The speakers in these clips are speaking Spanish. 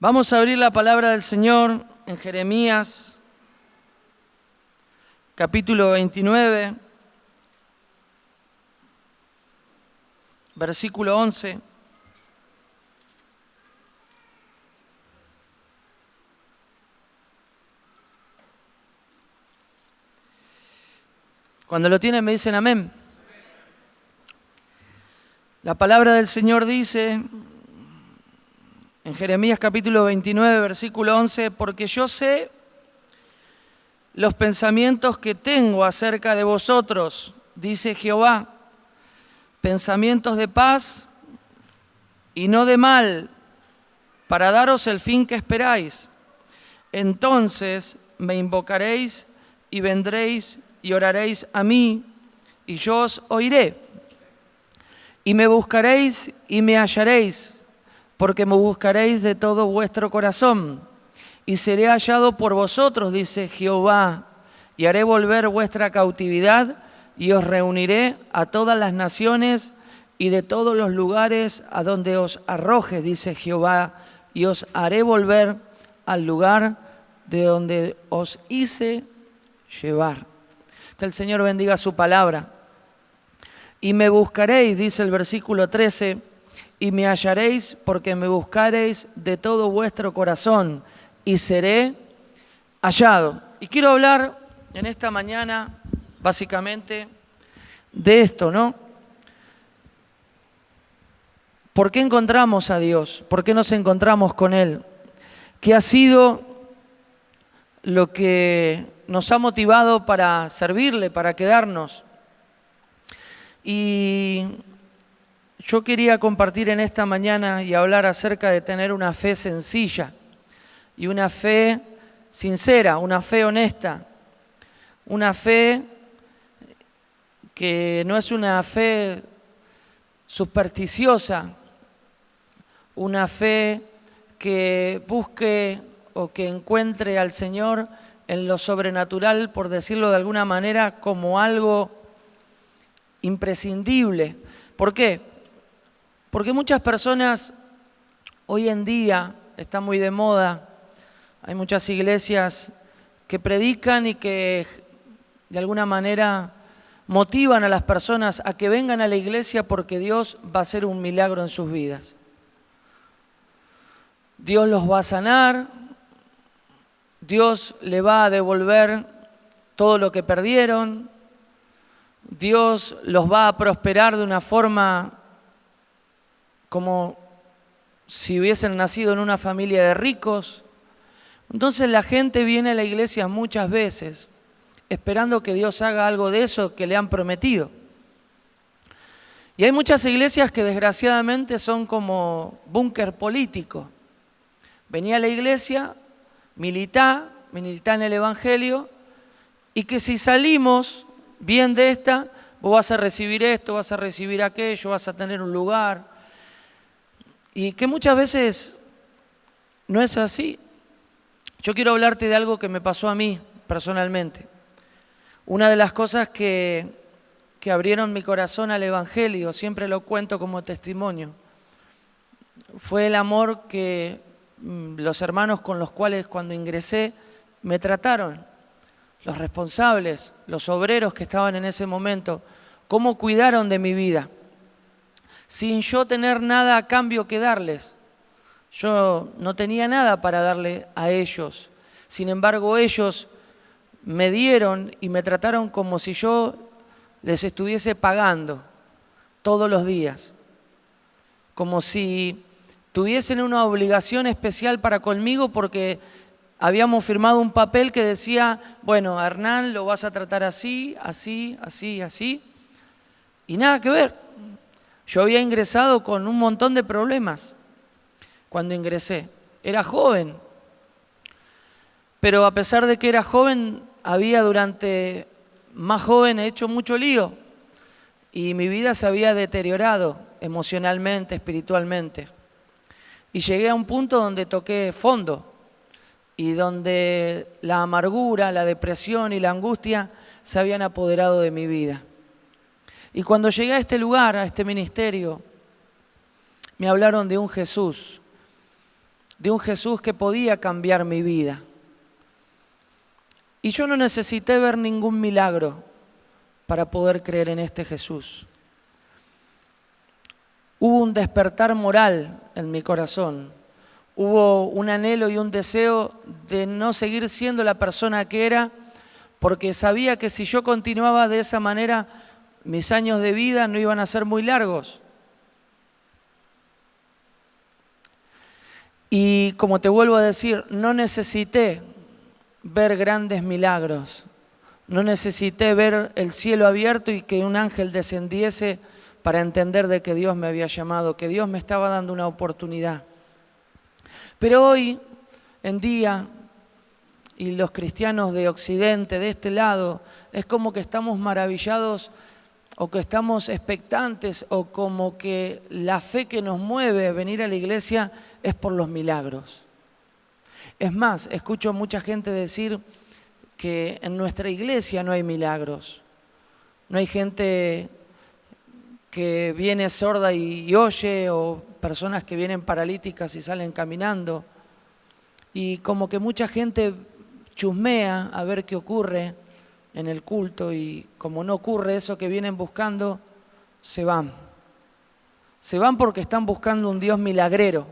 Vamos a abrir la palabra del Señor en Jeremías, capítulo 29, versículo 11. Cuando lo tienen me dicen amén. La palabra del Señor dice en Jeremías capítulo 29, versículo 11, porque yo sé los pensamientos que tengo acerca de vosotros, dice Jehová, pensamientos de paz y no de mal, para daros el fin que esperáis. Entonces me invocaréis y vendréis y oraréis a mí, y yo os oiré. Y me buscaréis y me hallaréis, porque me buscaréis de todo vuestro corazón. Y seré hallado por vosotros, dice Jehová, y haré volver vuestra cautividad, y os reuniré a todas las naciones y de todos los lugares a donde os arroje, dice Jehová, y os haré volver al lugar de donde os hice llevar. Que el Señor bendiga su palabra. Y me buscaréis, dice el versículo 13, y me hallaréis porque me buscaréis de todo vuestro corazón, y seré hallado. Y quiero hablar en esta mañana, básicamente, de esto, ¿no? ¿Por qué encontramos a Dios? ¿Por qué nos encontramos con Él? ¿Qué ha sido lo que nos ha motivado para servirle, para quedarnos? Y yo quería compartir en esta mañana y hablar acerca de tener una fe sencilla y una fe sincera, una fe honesta, una fe que no es una fe supersticiosa, una fe que busque o que encuentre al Señor en lo sobrenatural, por decirlo de alguna manera, como algo imprescindible. ¿Por qué? Porque muchas personas hoy en día, está muy de moda, hay muchas iglesias que predican y que de alguna manera motivan a las personas a que vengan a la iglesia porque Dios va a hacer un milagro en sus vidas. Dios los va a sanar, Dios le va a devolver todo lo que perdieron, Dios los va a prosperar de una forma como si hubiesen nacido en una familia de ricos. Entonces la gente viene a la iglesia muchas veces esperando que Dios haga algo de eso que le han prometido. Y hay muchas iglesias que desgraciadamente son como búnker político. Venía a la iglesia, militá en el evangelio, y que si salimos bien de esta, vos vas a recibir esto, vas a recibir aquello, vas a tener un lugar. Y que muchas veces no es así. Yo quiero hablarte de algo que me pasó a mí personalmente. Una de las cosas que abrieron mi corazón al evangelio, siempre lo cuento como testimonio, fue el amor que los hermanos con los cuales cuando ingresé me trataron. Los responsables, los obreros que estaban en ese momento, cómo cuidaron de mi vida, sin yo tener nada a cambio que darles. Yo no tenía nada para darle a ellos. Sin embargo, ellos me dieron y me trataron como si yo les estuviese pagando todos los días. Como si tuviesen una obligación especial para conmigo porque habíamos firmado un papel que decía, bueno, a Hernán lo vas a tratar así, así, así, así. Y nada que ver. Yo había ingresado con un montón de problemas cuando ingresé. Era joven. Pero a pesar de que era joven, había durante más joven hecho mucho lío. Y mi vida se había deteriorado emocionalmente, espiritualmente. Y llegué a un punto donde toqué fondo. Y donde la amargura, la depresión y la angustia se habían apoderado de mi vida. Y cuando llegué a este lugar, a este ministerio, me hablaron de un Jesús de un Jesús que podía cambiar mi vida. Y yo no necesité ver ningún milagro para poder creer en este Jesús. Hubo un despertar moral en mi corazón. Hubo un anhelo y un deseo de no seguir siendo la persona que era, porque sabía que si yo continuaba de esa manera, mis años de vida no iban a ser muy largos. Y como te vuelvo a decir, no necesité ver grandes milagros. No necesité ver el cielo abierto y que un ángel descendiese para entender de que Dios me había llamado, que Dios me estaba dando una oportunidad. Pero hoy en día, y los cristianos de Occidente, de este lado, es como que estamos maravillados o que estamos expectantes o como que la fe que nos mueve a venir a la iglesia es por los milagros. Es más, escucho mucha gente decir que en nuestra iglesia no hay milagros. No hay gente que viene sorda y oye, o personas que vienen paralíticas y salen caminando. Y como que mucha gente chusmea a ver qué ocurre en el culto, y como no ocurre eso que vienen buscando, se van. Se van porque están buscando un Dios milagrero.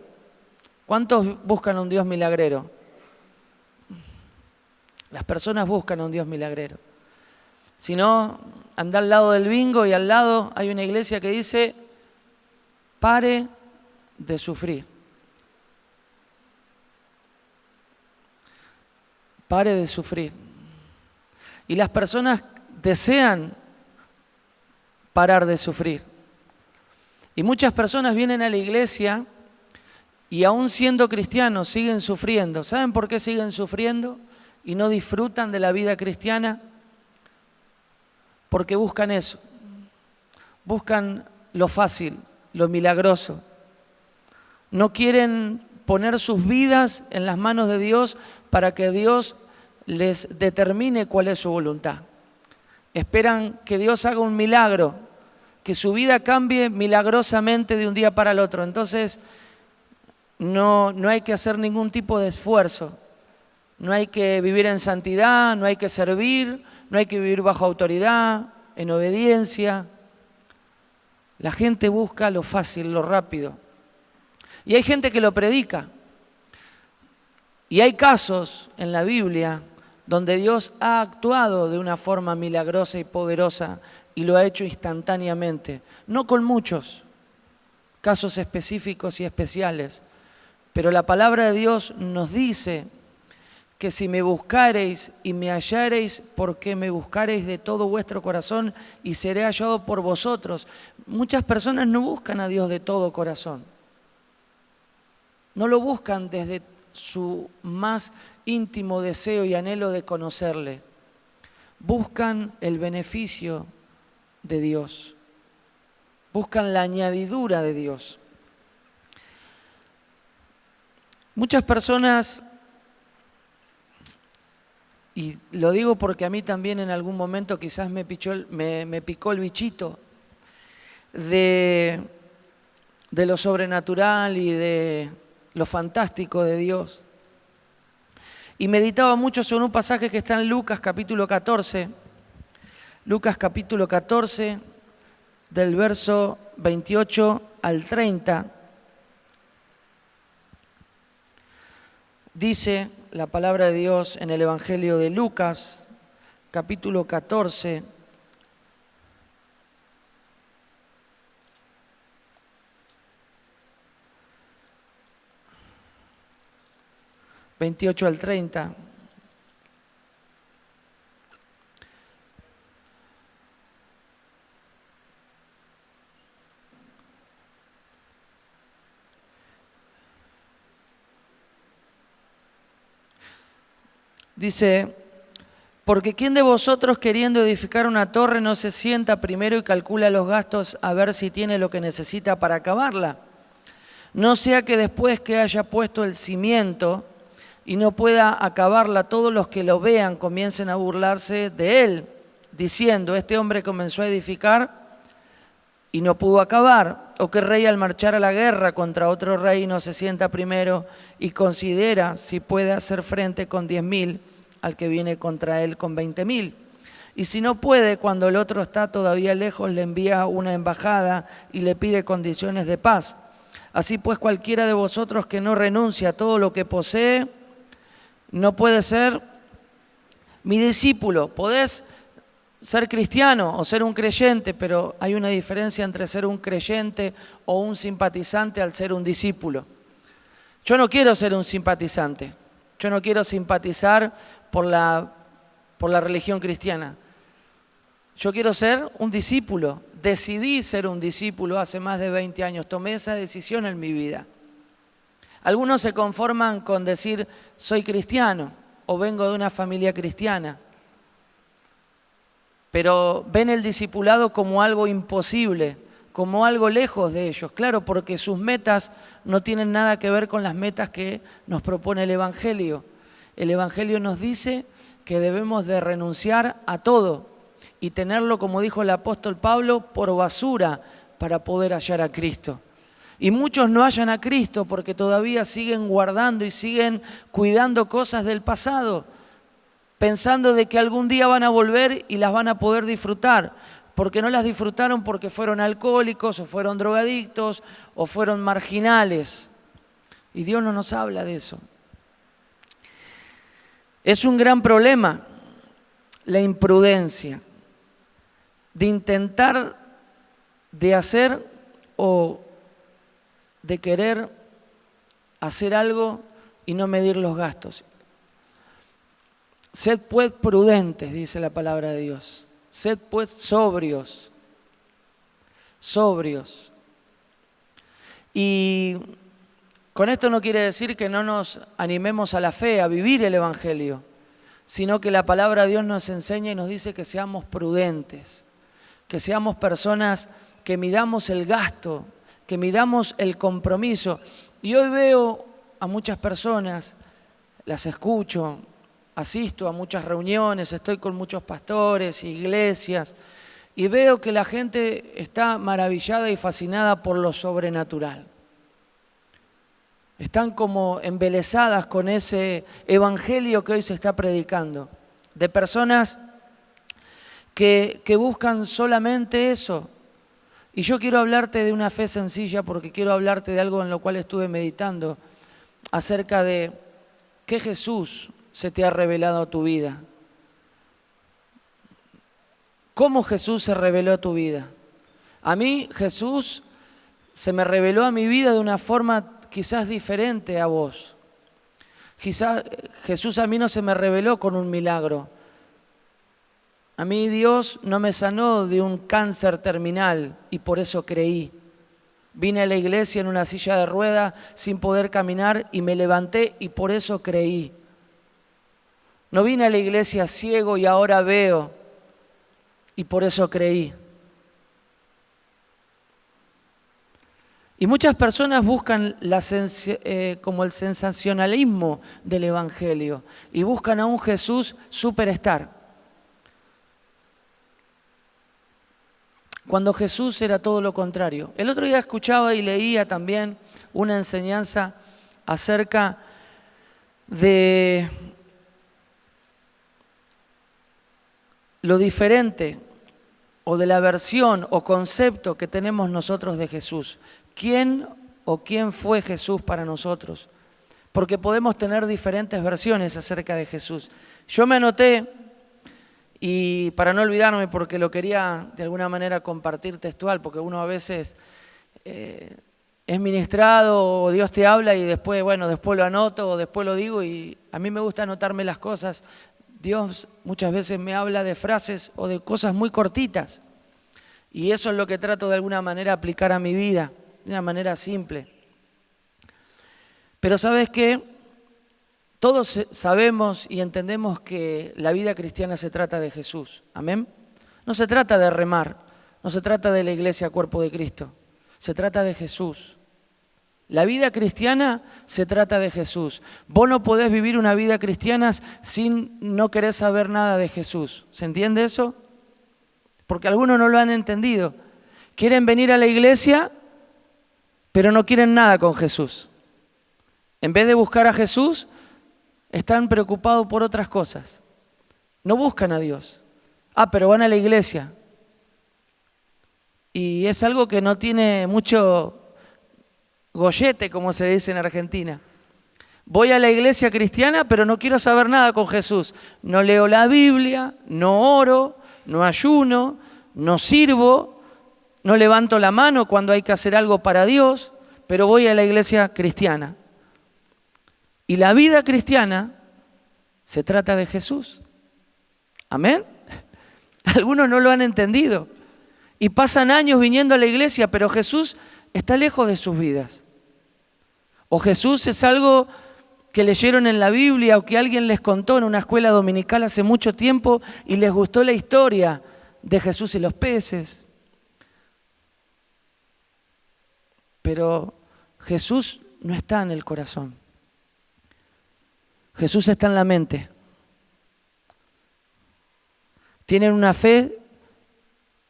¿Cuántos buscan un Dios milagrero? Las personas buscan un Dios milagrero. Si no, anda al lado del bingo y al lado hay una iglesia que dice: pare de sufrir. Pare de sufrir. Y las personas desean parar de sufrir. Y muchas personas vienen a la iglesia y aún siendo cristianos siguen sufriendo. ¿Saben por qué siguen sufriendo y no disfrutan de la vida cristiana? Porque buscan eso. Buscan lo fácil, lo milagroso. No quieren poner sus vidas en las manos de Dios para que Dios les determine cuál es su voluntad. Esperan que Dios haga un milagro, que su vida cambie milagrosamente de un día para el otro. Entonces, no hay que hacer ningún tipo de esfuerzo. No hay que vivir en santidad, no hay que servir, no hay que vivir bajo autoridad, en obediencia. La gente busca lo fácil, lo rápido. Y hay gente que lo predica. Y hay casos en la Biblia donde Dios ha actuado de una forma milagrosa y poderosa y lo ha hecho instantáneamente. No con muchos casos específicos y especiales, pero la palabra de Dios nos dice que si me buscareis y me hallareis, porque me buscareis de todo vuestro corazón y seré hallado por vosotros. Muchas personas no buscan a Dios de todo corazón. No lo buscan desde su más íntimo deseo y anhelo de conocerle. Buscan el beneficio de Dios. Buscan la añadidura de Dios. Muchas personas, y lo digo porque a mí también en algún momento quizás me picó el bichito de lo sobrenatural y de lo fantástico de Dios. Y meditaba mucho sobre un pasaje que está en Lucas capítulo 14. Lucas capítulo 14, del verso 28 al 30. Dice la palabra de Dios en el Evangelio de Lucas, capítulo 14, ...28 al 30... Dice: porque ¿quién de vosotros, queriendo edificar una torre, no se sienta primero y calcula los gastos a ver si tiene lo que necesita para acabarla? No sea que después que haya puesto el cimiento y no pueda acabarla, todos los que lo vean comiencen a burlarse de él, diciendo: este hombre comenzó a edificar y no pudo acabar. ¿O qué rey al marchar a la guerra contra otro rey no se sienta primero y considera si puede hacer frente con 10.000 al que viene contra él con 20.000? Y si no puede, cuando el otro está todavía lejos, le envía una embajada y le pide condiciones de paz. Así pues, cualquiera de vosotros que no renuncia a todo lo que posee, no puede ser mi discípulo. Podés ser cristiano o ser un creyente, pero hay una diferencia entre ser un creyente o un simpatizante al ser un discípulo. Yo no quiero ser un simpatizante. Yo no quiero simpatizar por la religión cristiana. Yo quiero ser un discípulo. Decidí ser un discípulo hace más de 20 años. Tomé esa decisión en mi vida. Algunos se conforman con decir soy cristiano o vengo de una familia cristiana, pero ven el discipulado como algo imposible, como algo lejos de ellos. Claro, porque sus metas no tienen nada que ver con las metas que nos propone el Evangelio. El Evangelio nos dice que debemos de renunciar a todo y tenerlo, como dijo el apóstol Pablo, por basura para poder hallar a Cristo. Y muchos no hallan a Cristo porque todavía siguen guardando y siguen cuidando cosas del pasado, pensando de que algún día van a volver y las van a poder disfrutar, porque no las disfrutaron porque fueron alcohólicos o fueron drogadictos o fueron marginales. Y Dios no nos habla de eso. Es un gran problema la imprudencia de intentar de hacer o de querer hacer algo y no medir los gastos. Sed pues prudentes, dice la palabra de Dios. Sed pues sobrios. Sobrios. Y con esto no quiere decir que no nos animemos a la fe, a vivir el Evangelio, sino que la palabra de Dios nos enseña y nos dice que seamos prudentes, que seamos personas que midamos el gasto, que midamos el compromiso. Y hoy veo a muchas personas, las escucho, asisto a muchas reuniones, estoy con muchos pastores, iglesias, y veo que la gente está maravillada y fascinada por lo sobrenatural. Están como embelesadas con ese evangelio que hoy se está predicando, de personas que buscan solamente eso. Y yo quiero hablarte de una fe sencilla porque quiero hablarte de algo en lo cual estuve meditando acerca de qué Jesús se te ha revelado a tu vida. ¿Cómo Jesús se reveló a tu vida? A mí Jesús se me reveló a mi vida de una forma quizás diferente a vos. Quizás Jesús a mí no se me reveló con un milagro. A mí Dios no me sanó de un cáncer terminal y por eso creí. Vine a la iglesia en una silla de ruedas sin poder caminar y me levanté y por eso creí. No vine a la iglesia ciego y ahora veo y por eso creí. Y muchas personas buscan como el sensacionalismo del Evangelio y buscan a un Jesús superstar. Cuando Jesús era todo lo contrario. El otro día escuchaba y leía también una enseñanza acerca de lo diferente o de la versión o concepto que tenemos nosotros de Jesús. ¿Quién o quién fue Jesús para nosotros? Porque podemos tener diferentes versiones acerca de Jesús. Yo me anoté, y para no olvidarme, porque lo quería de alguna manera compartir textual, porque uno a veces es ministrado o Dios te habla y después lo anoto o después lo digo, y a mí me gusta anotarme las cosas. Dios muchas veces me habla de frases o de cosas muy cortitas y eso es lo que trato de alguna manera aplicar a mi vida, de una manera simple. Pero ¿sabes qué? Todos sabemos y entendemos que la vida cristiana se trata de Jesús. ¿Amén? No se trata de remar, no se trata de la iglesia cuerpo de Cristo, se trata de Jesús. La vida cristiana se trata de Jesús. Vos no podés vivir una vida cristiana sin no querer saber nada de Jesús. ¿Se entiende eso? Porque algunos no lo han entendido. Quieren venir a la iglesia pero no quieren nada con Jesús. En vez de buscar a Jesús, están preocupados por otras cosas. No buscan a Dios. Pero van a la iglesia. Y es algo que no tiene mucho gollete, como se dice en Argentina. Voy a la iglesia cristiana, pero no quiero saber nada con Jesús. No leo la Biblia, no oro, no ayuno, no sirvo, no levanto la mano cuando hay que hacer algo para Dios, pero voy a la iglesia cristiana. Y la vida cristiana se trata de Jesús. ¿Amén? Algunos no lo han entendido. Y pasan años viniendo a la iglesia, pero Jesús está lejos de sus vidas. O Jesús es algo que leyeron en la Biblia o que alguien les contó en una escuela dominical hace mucho tiempo y les gustó la historia de Jesús y los peces. Pero Jesús no está en el corazón. Jesús está en la mente. Tienen una fe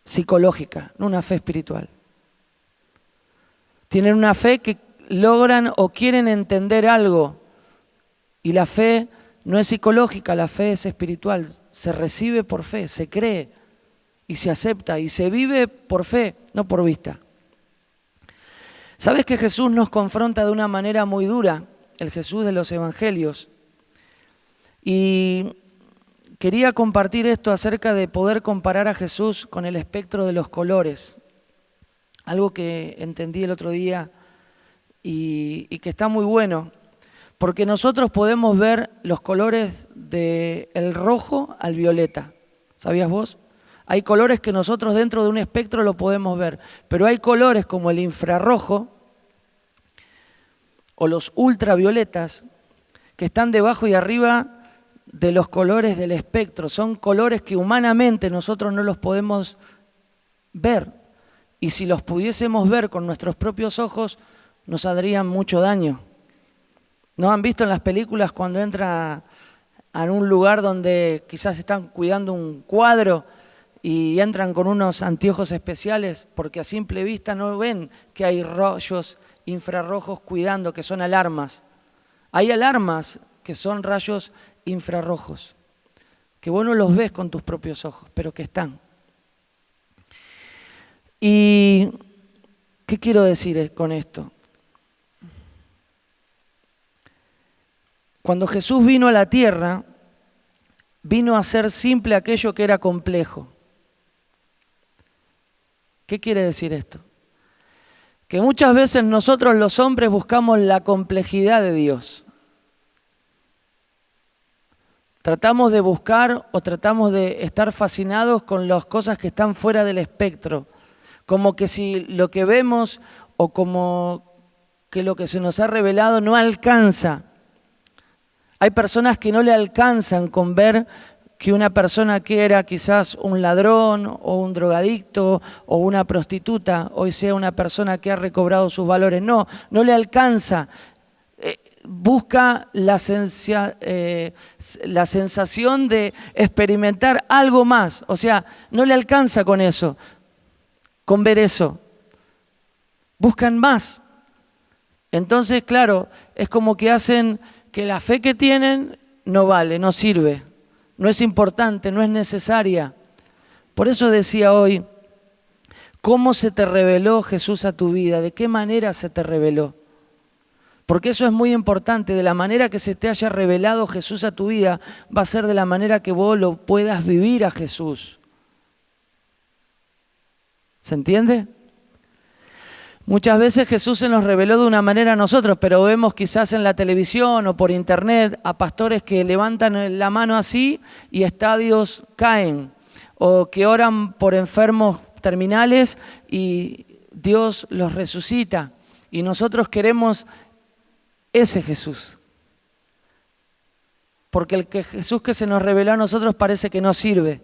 psicológica, no una fe espiritual. Tienen una fe que logran o quieren entender algo. Y la fe no es psicológica, la fe es espiritual. Se recibe por fe, se cree y se acepta y se vive por fe, no por vista. ¿Sabes que Jesús nos confronta de una manera muy dura? El Jesús de los evangelios. Y quería compartir esto acerca de poder comparar a Jesús con el espectro de los colores. Algo que entendí el otro día y que está muy bueno. Porque nosotros podemos ver los colores del rojo al violeta. ¿Sabías vos? Hay colores que nosotros dentro de un espectro lo podemos ver. Pero hay colores como el infrarrojo o los ultravioletas que están debajo y arriba de los colores del espectro. Son colores que humanamente nosotros no los podemos ver. Y si los pudiésemos ver con nuestros propios ojos, nos harían mucho daño. ¿No han visto en las películas cuando entra a un lugar donde quizás están cuidando un cuadro y entran con unos anteojos especiales? Porque a simple vista no ven que hay rayos infrarrojos cuidando, que son alarmas. Hay alarmas que son rayos infrarrojos, que vos no los ves con tus propios ojos, pero que están. ¿Y qué quiero decir con esto? Cuando Jesús vino a la tierra, vino a hacer simple aquello que era complejo. ¿Qué quiere decir esto? Que muchas veces nosotros los hombres buscamos la complejidad de Dios. Tratamos de buscar o tratamos de estar fascinados con las cosas que están fuera del espectro. Como que si lo que vemos o como que lo que se nos ha revelado no alcanza. Hay personas que no le alcanzan con ver que una persona que era quizás un ladrón o un drogadicto o una prostituta, hoy sea una persona que ha recobrado sus valores. No le alcanza. Busca la sensación de experimentar algo más. O sea, no le alcanza con eso, con ver eso. Buscan más. Entonces, claro, es como que hacen que la fe que tienen no vale, no sirve, no es importante, no es necesaria. Por eso decía hoy, ¿cómo se te reveló Jesús a tu vida? ¿De qué manera se te reveló? Porque eso es muy importante. De la manera que se te haya revelado Jesús a tu vida, va a ser de la manera que vos lo puedas vivir a Jesús. ¿Se entiende? Muchas veces Jesús se nos reveló de una manera a nosotros, pero vemos quizás en la televisión o por internet a pastores que levantan la mano así y estadios caen, o que oran por enfermos terminales y Dios los resucita. Y nosotros queremos ese Jesús. Porque el Jesús que se nos reveló a nosotros parece que no sirve,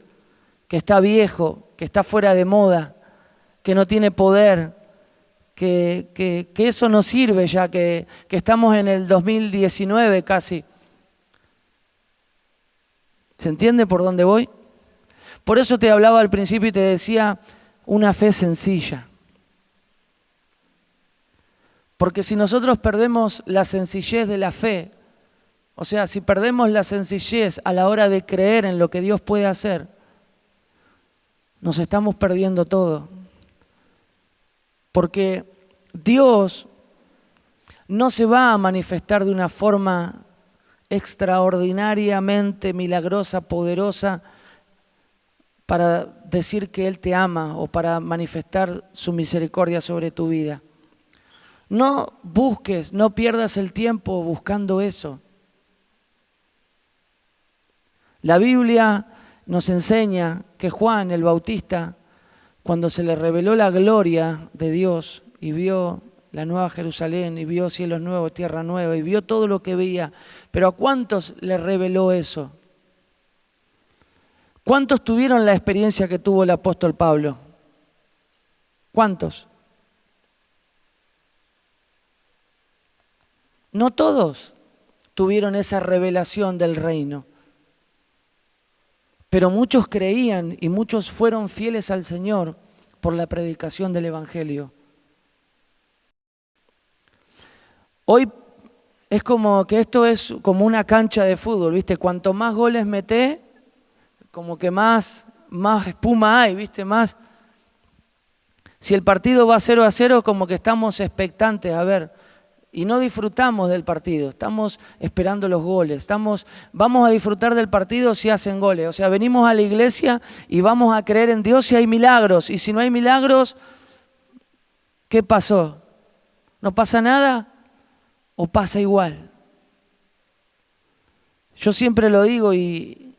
que está viejo, que está fuera de moda, que no tiene poder. Que eso no sirve ya, que estamos en el 2019 casi. ¿Se entiende por dónde voy? Por eso te hablaba al principio y te decía una fe sencilla. Porque si nosotros perdemos la sencillez de la fe, o sea, si perdemos la sencillez a la hora de creer en lo que Dios puede hacer, nos estamos perdiendo todo. Porque Dios no se va a manifestar de una forma extraordinariamente milagrosa, poderosa, para decir que Él te ama o para manifestar su misericordia sobre tu vida. No busques, no pierdas el tiempo buscando eso. La Biblia nos enseña que Juan el Bautista, cuando se le reveló la gloria de Dios y vio la nueva Jerusalén y vio cielos nuevos, tierra nueva y vio todo lo que veía, pero ¿a cuántos le reveló eso? ¿Cuántos tuvieron la experiencia que tuvo el apóstol Pablo? ¿Cuántos? No todos tuvieron esa revelación del reino. Pero muchos creían y muchos fueron fieles al Señor por la predicación del Evangelio. Hoy es como que esto es como una cancha de fútbol, ¿viste? Cuanto más goles metés, como que más espuma hay, ¿viste? Más. Si el partido va 0-0, como que estamos expectantes a ver. Y no disfrutamos del partido, estamos esperando los goles, vamos a disfrutar del partido si hacen goles. O sea, venimos a la iglesia y vamos a creer en Dios si hay milagros. Y si no hay milagros, ¿qué pasó? ¿No pasa nada o pasa igual? Yo siempre lo digo y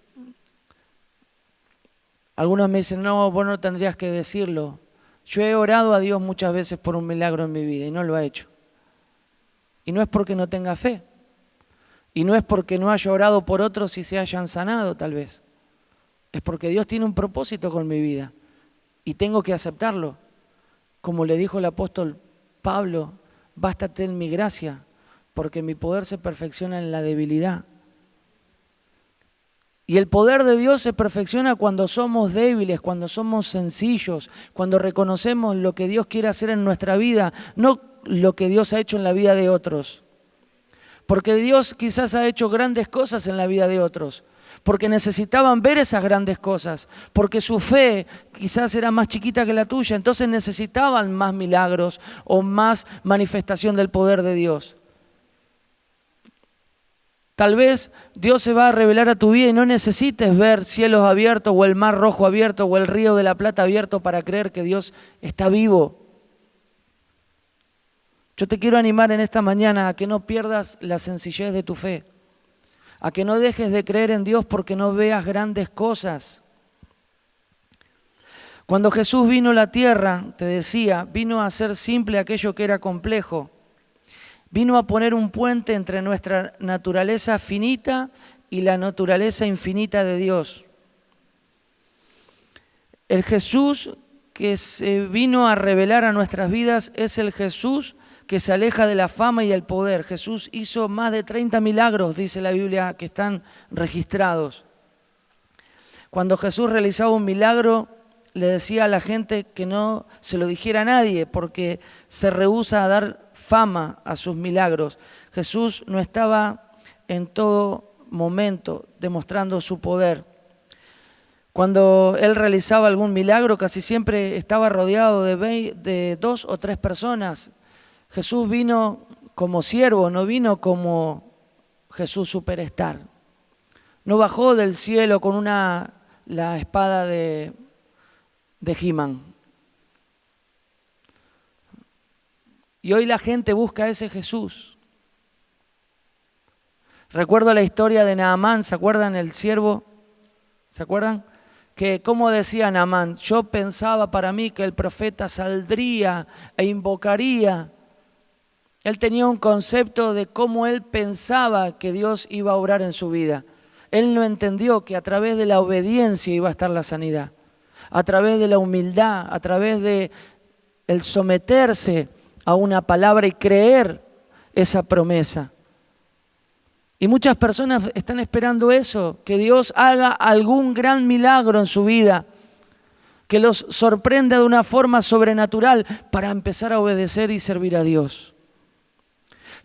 algunos me dicen, no, vos no tendrías que decirlo. Yo he orado a Dios muchas veces por un milagro en mi vida y no lo ha hecho. Y no es porque no tenga fe. Y no es porque no haya orado por otros y se hayan sanado, tal vez. Es porque Dios tiene un propósito con mi vida. Y tengo que aceptarlo. Como le dijo el apóstol Pablo, bástate en mi gracia, porque mi poder se perfecciona en la debilidad. Y el poder de Dios se perfecciona cuando somos débiles, cuando somos sencillos, cuando reconocemos lo que Dios quiere hacer en nuestra vida, no lo que Dios ha hecho en la vida de otros. Porque Dios quizás ha hecho grandes cosas en la vida de otros, porque necesitaban ver esas grandes cosas, porque su fe quizás era más chiquita que la tuya, entonces necesitaban más milagros o más manifestación del poder de Dios. Tal vez Dios se va a revelar a tu vida y no necesites ver cielos abiertos o el mar rojo abierto o el río de la Plata abierto para creer que Dios está vivo. Yo te quiero animar en esta mañana a que no pierdas la sencillez de tu fe, a que no dejes de creer en Dios porque no veas grandes cosas. Cuando Jesús vino a la tierra, te decía, vino a hacer simple aquello que era complejo. Vino a poner un puente entre nuestra naturaleza finita y la naturaleza infinita de Dios. El Jesús que se vino a revelar a nuestras vidas es el Jesús que se aleja de la fama y el poder. Jesús hizo más de 30 milagros, dice la Biblia, que están registrados. Cuando Jesús realizaba un milagro, le decía a la gente que no se lo dijera a nadie, porque se rehúsa a dar fama a sus milagros. Jesús no estaba en todo momento demostrando su poder. Cuando Él realizaba algún milagro, casi siempre estaba rodeado de 2 o 3 personas. Jesús vino como siervo, no vino como Jesús superstar. No bajó del cielo con la espada de He-Man. Y hoy la gente busca a ese Jesús. Recuerdo la historia de Naamán, ¿se acuerdan? El siervo, ¿se acuerdan? Que como decía Naamán, yo pensaba para mí que el profeta saldría e invocaría. Él tenía un concepto de cómo él pensaba que Dios iba a obrar en su vida. Él no entendió que a través de la obediencia iba a estar la sanidad, a través de la humildad, a través de el someterse a una palabra y creer esa promesa. Y muchas personas están esperando eso, que Dios haga algún gran milagro en su vida, que los sorprenda de una forma sobrenatural para empezar a obedecer y servir a Dios.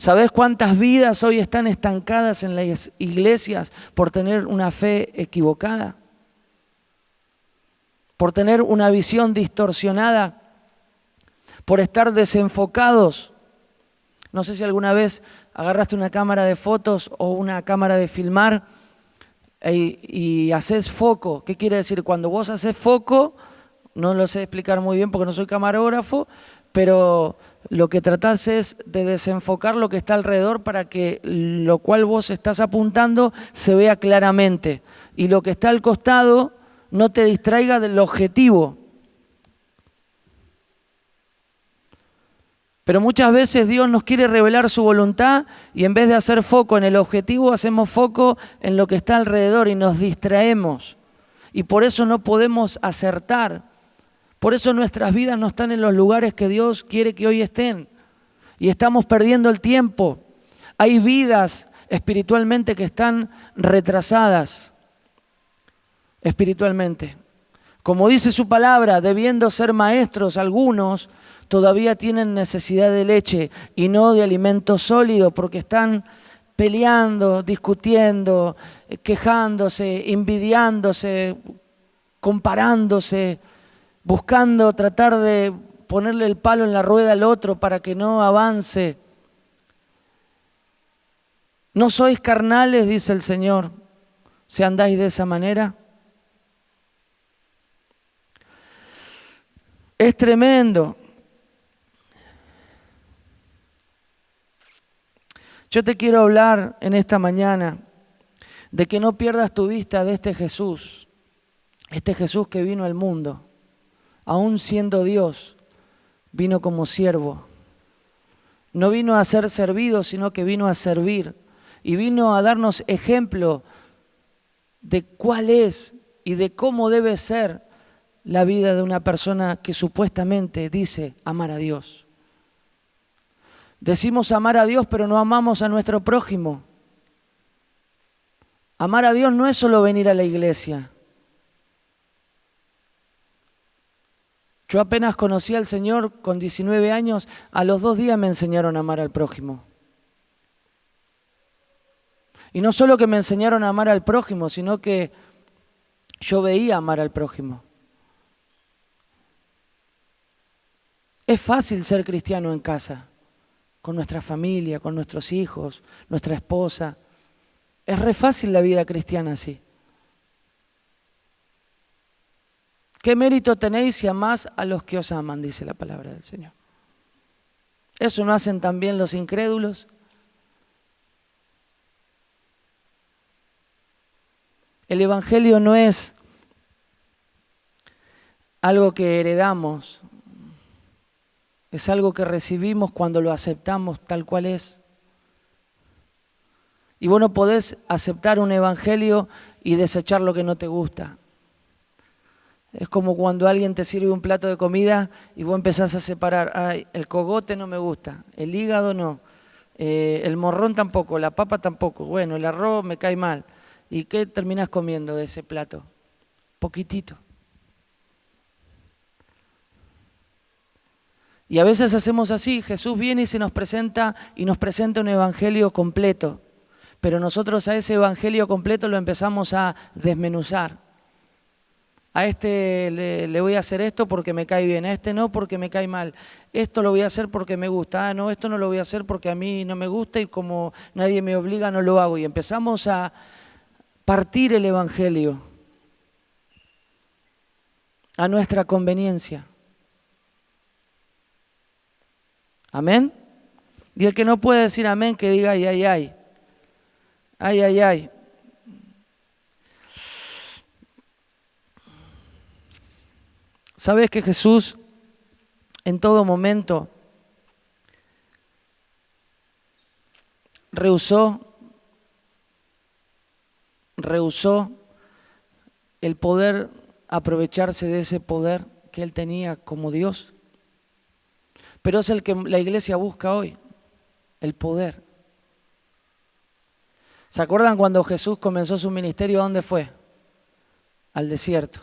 ¿Sabés cuántas vidas hoy están estancadas en las iglesias por tener una fe equivocada? Por tener una visión distorsionada, por estar desenfocados. No sé si alguna vez agarraste una cámara de fotos o una cámara de filmar y haces foco. ¿Qué quiere decir? Cuando vos haces foco, no lo sé explicar muy bien porque no soy camarógrafo, pero lo que tratás es de desenfocar lo que está alrededor para que lo cual vos estás apuntando se vea claramente y lo que está al costado no te distraiga del objetivo. Pero muchas veces Dios nos quiere revelar su voluntad y en vez de hacer foco en el objetivo, hacemos foco en lo que está alrededor y nos distraemos. Y por eso no podemos acertar. Por eso nuestras vidas no están en los lugares que Dios quiere que hoy estén. Y estamos perdiendo el tiempo. Hay vidas espiritualmente que están retrasadas. Espiritualmente. Como dice su palabra, debiendo ser maestros algunos, todavía tienen necesidad de leche y no de alimento sólido porque están peleando, discutiendo, quejándose, envidiándose, comparándose, buscando tratar de ponerle el palo en la rueda al otro para que no avance. ¿No sois carnales, dice el Señor, si andáis de esa manera? Es tremendo. Yo te quiero hablar en esta mañana de que no pierdas tu vista de este Jesús que vino al mundo, aún siendo Dios, vino como siervo. No vino a ser servido, sino que vino a servir y vino a darnos ejemplo de cuál es y de cómo debe ser la vida de una persona que supuestamente dice amar a Dios. Decimos amar a Dios, pero no amamos a nuestro prójimo. Amar a Dios no es solo venir a la iglesia. Yo apenas conocí al Señor con 19 años, a los 2 días me enseñaron a amar al prójimo. Y no solo que me enseñaron a amar al prójimo, sino que yo veía amar al prójimo. Es fácil ser cristiano en casa, con nuestra familia, con nuestros hijos, nuestra esposa. Es re fácil la vida cristiana así. ¿Qué mérito tenéis si amás a los que os aman? Dice la palabra del Señor. ¿Eso no hacen también los incrédulos? El Evangelio no es algo que heredamos, es algo que recibimos cuando lo aceptamos tal cual es. Y vos no podés aceptar un evangelio y desechar lo que no te gusta. Es como cuando alguien te sirve un plato de comida y vos empezás a separar, ay, el cogote no me gusta, el hígado no, el morrón tampoco, la papa tampoco, bueno, el arroz me cae mal. ¿Y qué terminás comiendo de ese plato? Poquitito. Y a veces hacemos así, Jesús viene y se nos presenta un evangelio completo, pero nosotros a ese evangelio completo lo empezamos a desmenuzar. A este le voy a hacer esto porque me cae bien, a este no porque me cae mal, esto lo voy a hacer porque me gusta, no, esto no lo voy a hacer porque a mí no me gusta y como nadie me obliga no lo hago. Y empezamos a partir el evangelio a nuestra conveniencia. ¿Amén? Y el que no puede decir amén, que diga ay, ay, ay. Ay, ay, ay. ¿Sabes que Jesús en todo momento rehusó el poder aprovecharse de ese poder que él tenía como Dios? Pero es el que la iglesia busca hoy, el poder. ¿Se acuerdan cuando Jesús comenzó su ministerio? ¿A dónde fue? Al desierto.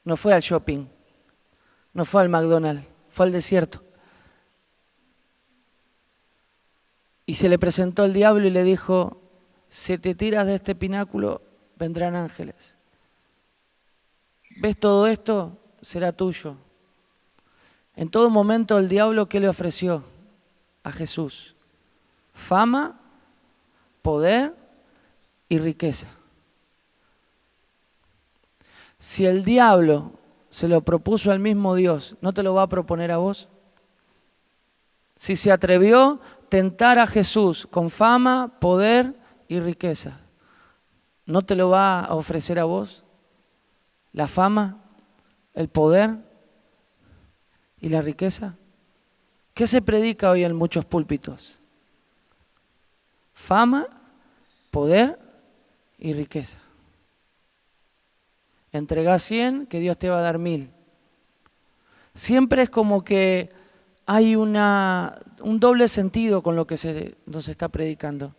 No fue al shopping, no fue al McDonald's, fue al desierto. Y se le presentó el diablo y le dijo, si te tiras de este pináculo, vendrán ángeles. ¿Ves todo esto? Será tuyo. En todo momento el diablo, ¿qué le ofreció a Jesús? Fama, poder y riqueza. Si el diablo se lo propuso al mismo Dios, ¿no te lo va a proponer a vos? Si se atrevió a tentar a Jesús con fama, poder y riqueza, ¿no te lo va a ofrecer a vos? La fama, el poder y la riqueza. ¿Qué se predica hoy en muchos púlpitos? Fama, poder y riqueza. Entregá 100, que Dios te va a dar 1000. Siempre es como que hay un doble sentido con lo que nos está predicando.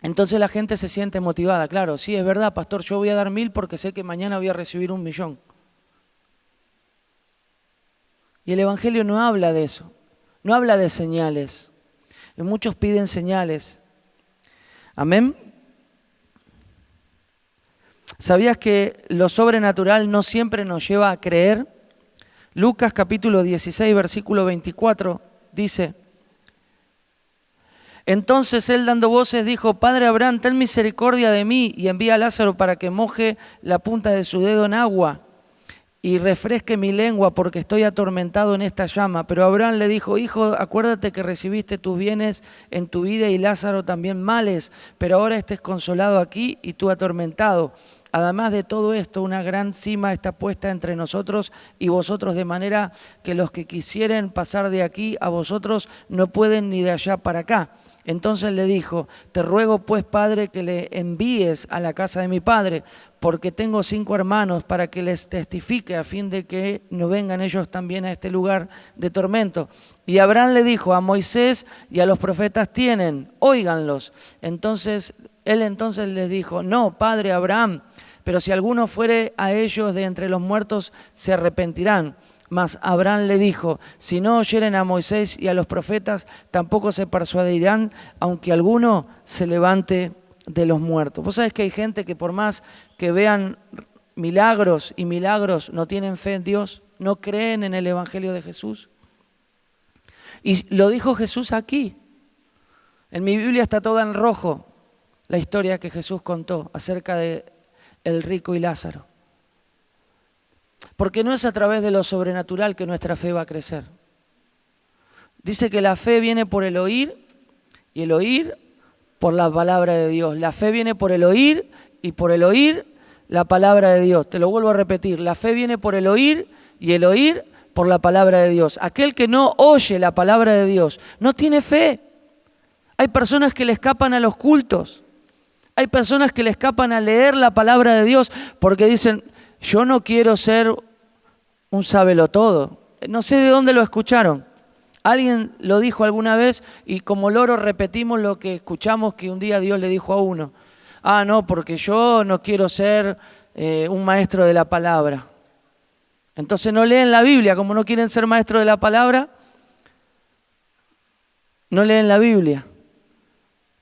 Entonces la gente se siente motivada. Claro, sí, es verdad, pastor, yo voy a dar 1000 porque sé que mañana voy a recibir 1.000.000. Y el Evangelio no habla de eso, no habla de señales. Y muchos piden señales. Amén. ¿Sabías que lo sobrenatural no siempre nos lleva a creer? Lucas capítulo 16, versículo 24 dice: entonces él, dando voces, dijo, Padre Abraham, ten misericordia de mí y envía a Lázaro para que moje la punta de su dedo en agua y refresque mi lengua porque estoy atormentado en esta llama. Pero Abraham le dijo, hijo, acuérdate que recibiste tus bienes en tu vida y Lázaro también males, pero ahora estés consolado aquí y tú atormentado. Además de todo esto, una gran cima está puesta entre nosotros y vosotros, de manera que los que quisieren pasar de aquí a vosotros no pueden ni de allá para acá. Entonces le dijo, te ruego pues, Padre, que le envíes a la casa de mi padre, porque tengo 5 hermanos, para que les testifique a fin de que no vengan ellos también a este lugar de tormento. Y Abraham le dijo, a Moisés y a los profetas tienen, óiganlos. Entonces él les dijo, no, Padre Abraham, pero si alguno fuere a ellos de entre los muertos, se arrepentirán. Mas Abraham le dijo, si no oyeren a Moisés y a los profetas, tampoco se persuadirán, aunque alguno se levante de los muertos. Vos sabés que hay gente que por más que vean milagros y milagros, no tienen fe en Dios, no creen en el Evangelio de Jesús. Y lo dijo Jesús aquí. En mi Biblia está toda en rojo la historia que Jesús contó acerca de el rico y Lázaro. Porque no es a través de lo sobrenatural que nuestra fe va a crecer. Dice que la fe viene por el oír y el oír por la palabra de Dios. La fe viene por el oír y por el oír la palabra de Dios. Te lo vuelvo a repetir. La fe viene por el oír y el oír por la palabra de Dios. Aquel que no oye la palabra de Dios no tiene fe. Hay personas que le escapan a los cultos. Hay personas que le escapan a leer la palabra de Dios porque dicen, yo no quiero ser un sábelotodo. No sé de dónde lo escucharon. Alguien lo dijo alguna vez y como loro repetimos lo que escuchamos que un día Dios le dijo a uno. Ah, no, porque yo no quiero ser un maestro de la palabra. Entonces no leen la Biblia. Como no quieren ser maestros de la palabra, no leen la Biblia.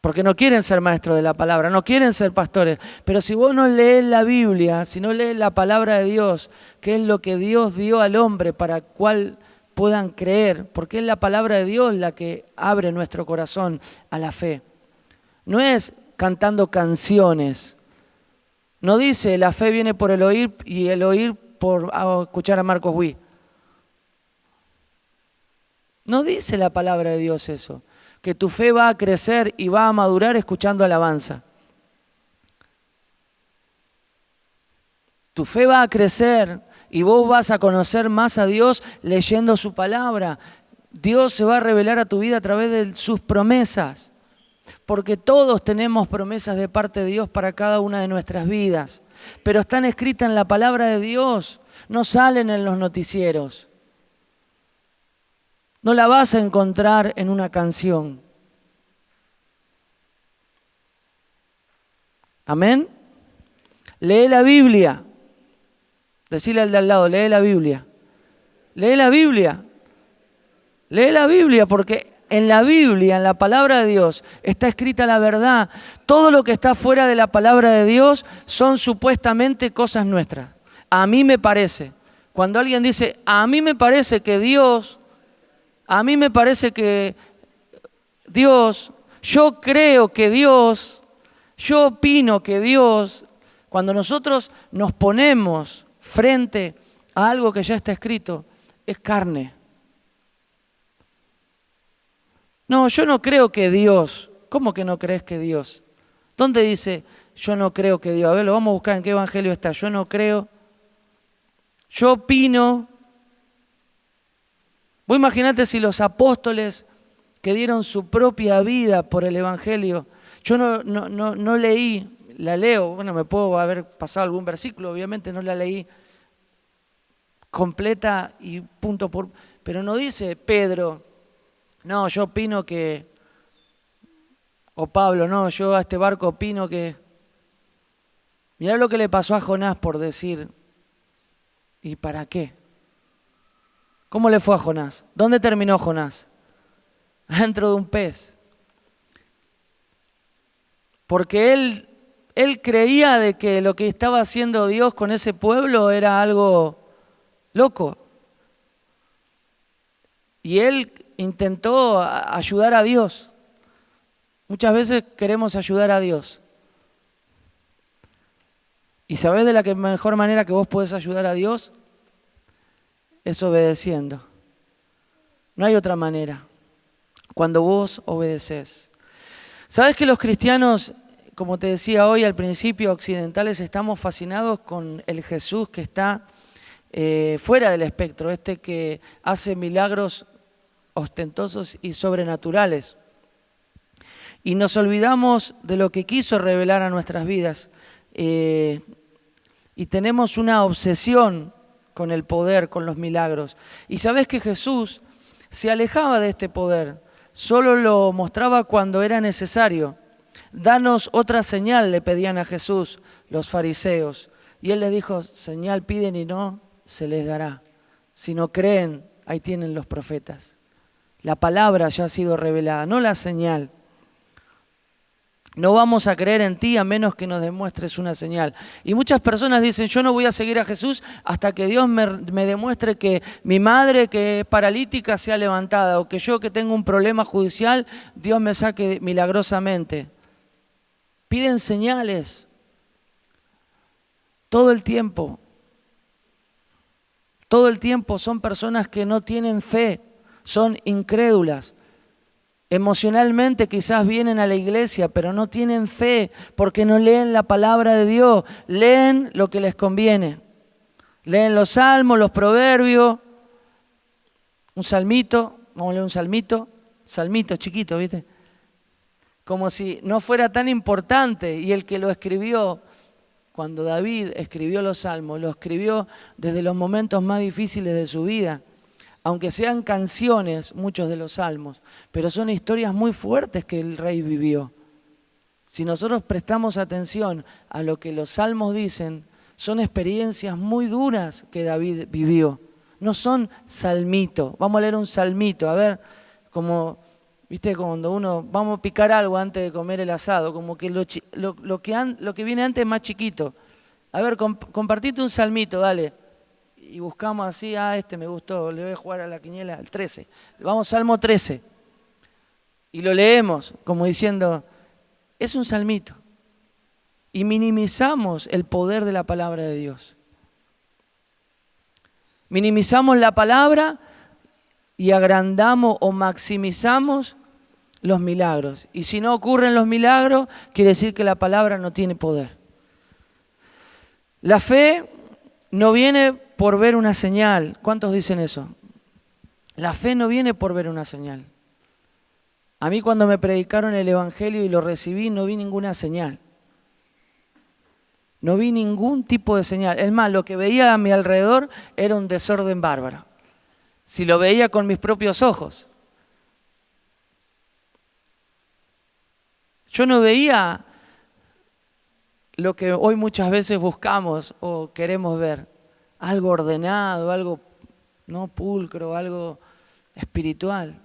Porque no quieren ser maestros de la palabra, no quieren ser pastores. Pero si vos no lees la Biblia, si no lees la palabra de Dios, que es lo que Dios dio al hombre para cual puedan creer, porque es la palabra de Dios la que abre nuestro corazón a la fe. No es cantando canciones. No dice la fe viene por el oír y el oír por escuchar a Marcos Witt. No dice la palabra de Dios eso. Que tu fe va a crecer y va a madurar escuchando alabanza. Tu fe va a crecer y vos vas a conocer más a Dios leyendo su palabra. Dios se va a revelar a tu vida a través de sus promesas. Porque todos tenemos promesas de parte de Dios para cada una de nuestras vidas. Pero están escritas en la palabra de Dios, no salen en los noticieros. No la vas a encontrar en una canción. ¿Amén? Lee la Biblia. Decile al de al lado, lee la Biblia. Lee la Biblia. Lee la Biblia porque En la Biblia, en la palabra de Dios, está escrita la verdad. Todo lo que está fuera de la palabra de Dios son supuestamente cosas nuestras. A mí me parece. Cuando alguien dice, a mí me parece que Dios, yo creo que Dios, yo opino que Dios, cuando nosotros nos ponemos frente a algo que ya está escrito, es carne. No, yo no creo que Dios. ¿Cómo que no crees que Dios? ¿Dónde dice yo no creo que Dios? A ver, lo vamos a buscar en qué evangelio está. Yo no creo. Yo opino. Vos imaginate si los apóstoles que dieron su propia vida por el evangelio. Yo no leí, la leo, bueno, me puedo haber pasado algún versículo, obviamente no la leí completa y punto por... Pero no dice Pedro, no, yo opino que... O Pablo, no, yo a este barco opino que... Mirá lo que le pasó a Jonás por decir, ¿y para qué? ¿Cómo le fue a Jonás? ¿Dónde terminó Jonás? Dentro de un pez. Porque él creía de que lo que estaba haciendo Dios con ese pueblo era algo loco. Y él intentó ayudar a Dios. Muchas veces queremos ayudar a Dios. ¿Y sabés de la mejor manera que vos podés ayudar a Dios? Es obedeciendo. No hay otra manera. Cuando vos obedeces. ¿Sabés que los cristianos, como te decía hoy al principio, occidentales, estamos fascinados con el Jesús que está fuera del espectro, que hace milagros ostentosos y sobrenaturales? Y nos olvidamos de lo que quiso revelar a nuestras vidas. Y tenemos una obsesión con el poder, con los milagros. Y sabés que Jesús se alejaba de este poder, solo lo mostraba cuando era necesario. Danos otra señal, le pedían a Jesús los fariseos. Y él les dijo, señal piden y no se les dará. Si no creen, ahí tienen los profetas. La palabra ya ha sido revelada, no la señal. No vamos a creer en ti a menos que nos demuestres una señal. Y muchas personas dicen, yo no voy a seguir a Jesús hasta que Dios me demuestre que mi madre que es paralítica sea levantada, o que yo que tengo un problema judicial, Dios me saque milagrosamente. Piden señales todo el tiempo. Todo el tiempo son personas que no tienen fe, son incrédulas. Emocionalmente quizás vienen a la iglesia, pero no tienen fe porque no leen la palabra de Dios. Leen lo que les conviene. Leen los salmos, los proverbios, un salmito, vamos a leer un salmito chiquito, ¿viste? Como si no fuera tan importante. Y el que lo escribió, cuando David escribió los salmos, lo escribió desde los momentos más difíciles de su vida. Aunque sean canciones, muchos de los salmos, pero son historias muy fuertes que el rey vivió. Si nosotros prestamos atención a lo que los salmos dicen, son experiencias muy duras que David vivió. No son salmitos. Vamos a leer un salmito, a ver, como, viste, cuando vamos a picar algo antes de comer el asado, como que lo que viene antes es más chiquito. A ver, compartite un salmito, dale. Y buscamos así, me gustó, le voy a jugar a la quiniela, el 13. Vamos, Salmo 13. Y lo leemos como diciendo, es un salmito. Y minimizamos el poder de la palabra de Dios. Minimizamos la palabra y agrandamos o maximizamos los milagros. Y si no ocurren los milagros, quiere decir que la palabra no tiene poder. La fe no viene por ver una señal. ¿Cuántos dicen eso? La fe no viene por ver una señal. A mí cuando me predicaron el evangelio y lo recibí, no vi ninguna señal. No vi ningún tipo de señal. Es más, lo que veía a mi alrededor era un desorden bárbaro. Si lo veía con mis propios ojos. Yo no veía lo que hoy muchas veces buscamos o queremos ver. Algo ordenado, algo no pulcro, algo espiritual.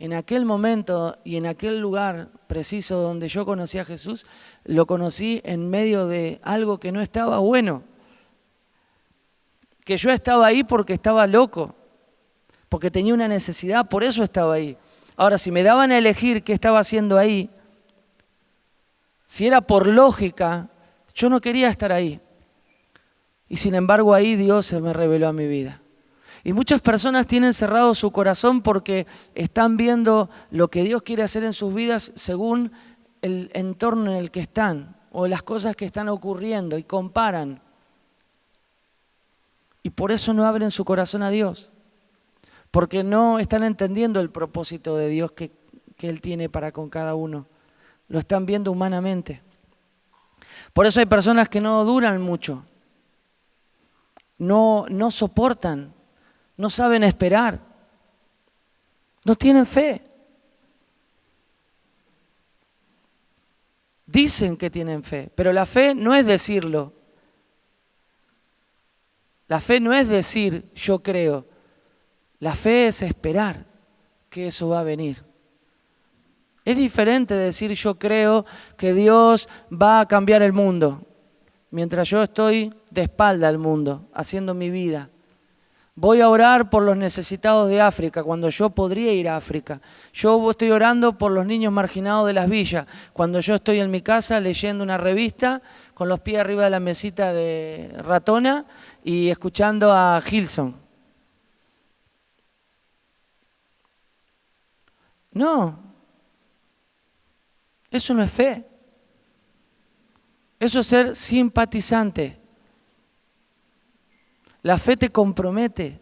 en aquel momento y en aquel lugar preciso donde yo conocí a Jesús, lo conocí en medio de algo que no estaba bueno. Que yo estaba ahí porque estaba loco, porque tenía una necesidad, por eso estaba ahí. Ahora, si me daban a elegir qué estaba haciendo ahí, si era por lógica, yo no quería estar ahí. Y sin embargo ahí Dios se me reveló a mi vida. Y muchas personas tienen cerrado su corazón porque están viendo lo que Dios quiere hacer en sus vidas según el entorno en el que están o las cosas que están ocurriendo y comparan. Y por eso no abren su corazón a Dios, porque no están entendiendo el propósito de Dios que Él tiene para con cada uno. Lo están viendo humanamente. Por eso hay personas que no duran mucho, no soportan, no saben esperar, no tienen fe. Dicen que tienen fe, pero la fe no es decirlo. La fe no es decir yo creo. La fe es esperar que eso va a venir. Es diferente decir yo creo que Dios va a cambiar el mundo, mientras yo estoy de espalda al mundo, haciendo mi vida. Voy a orar por los necesitados de África, cuando yo podría ir a África. Yo estoy orando por los niños marginados de las villas, cuando yo estoy en mi casa leyendo una revista, con los pies arriba de la mesita de ratona y escuchando a Gilson. No, eso no es fe. Eso es ser simpatizante. La fe te compromete.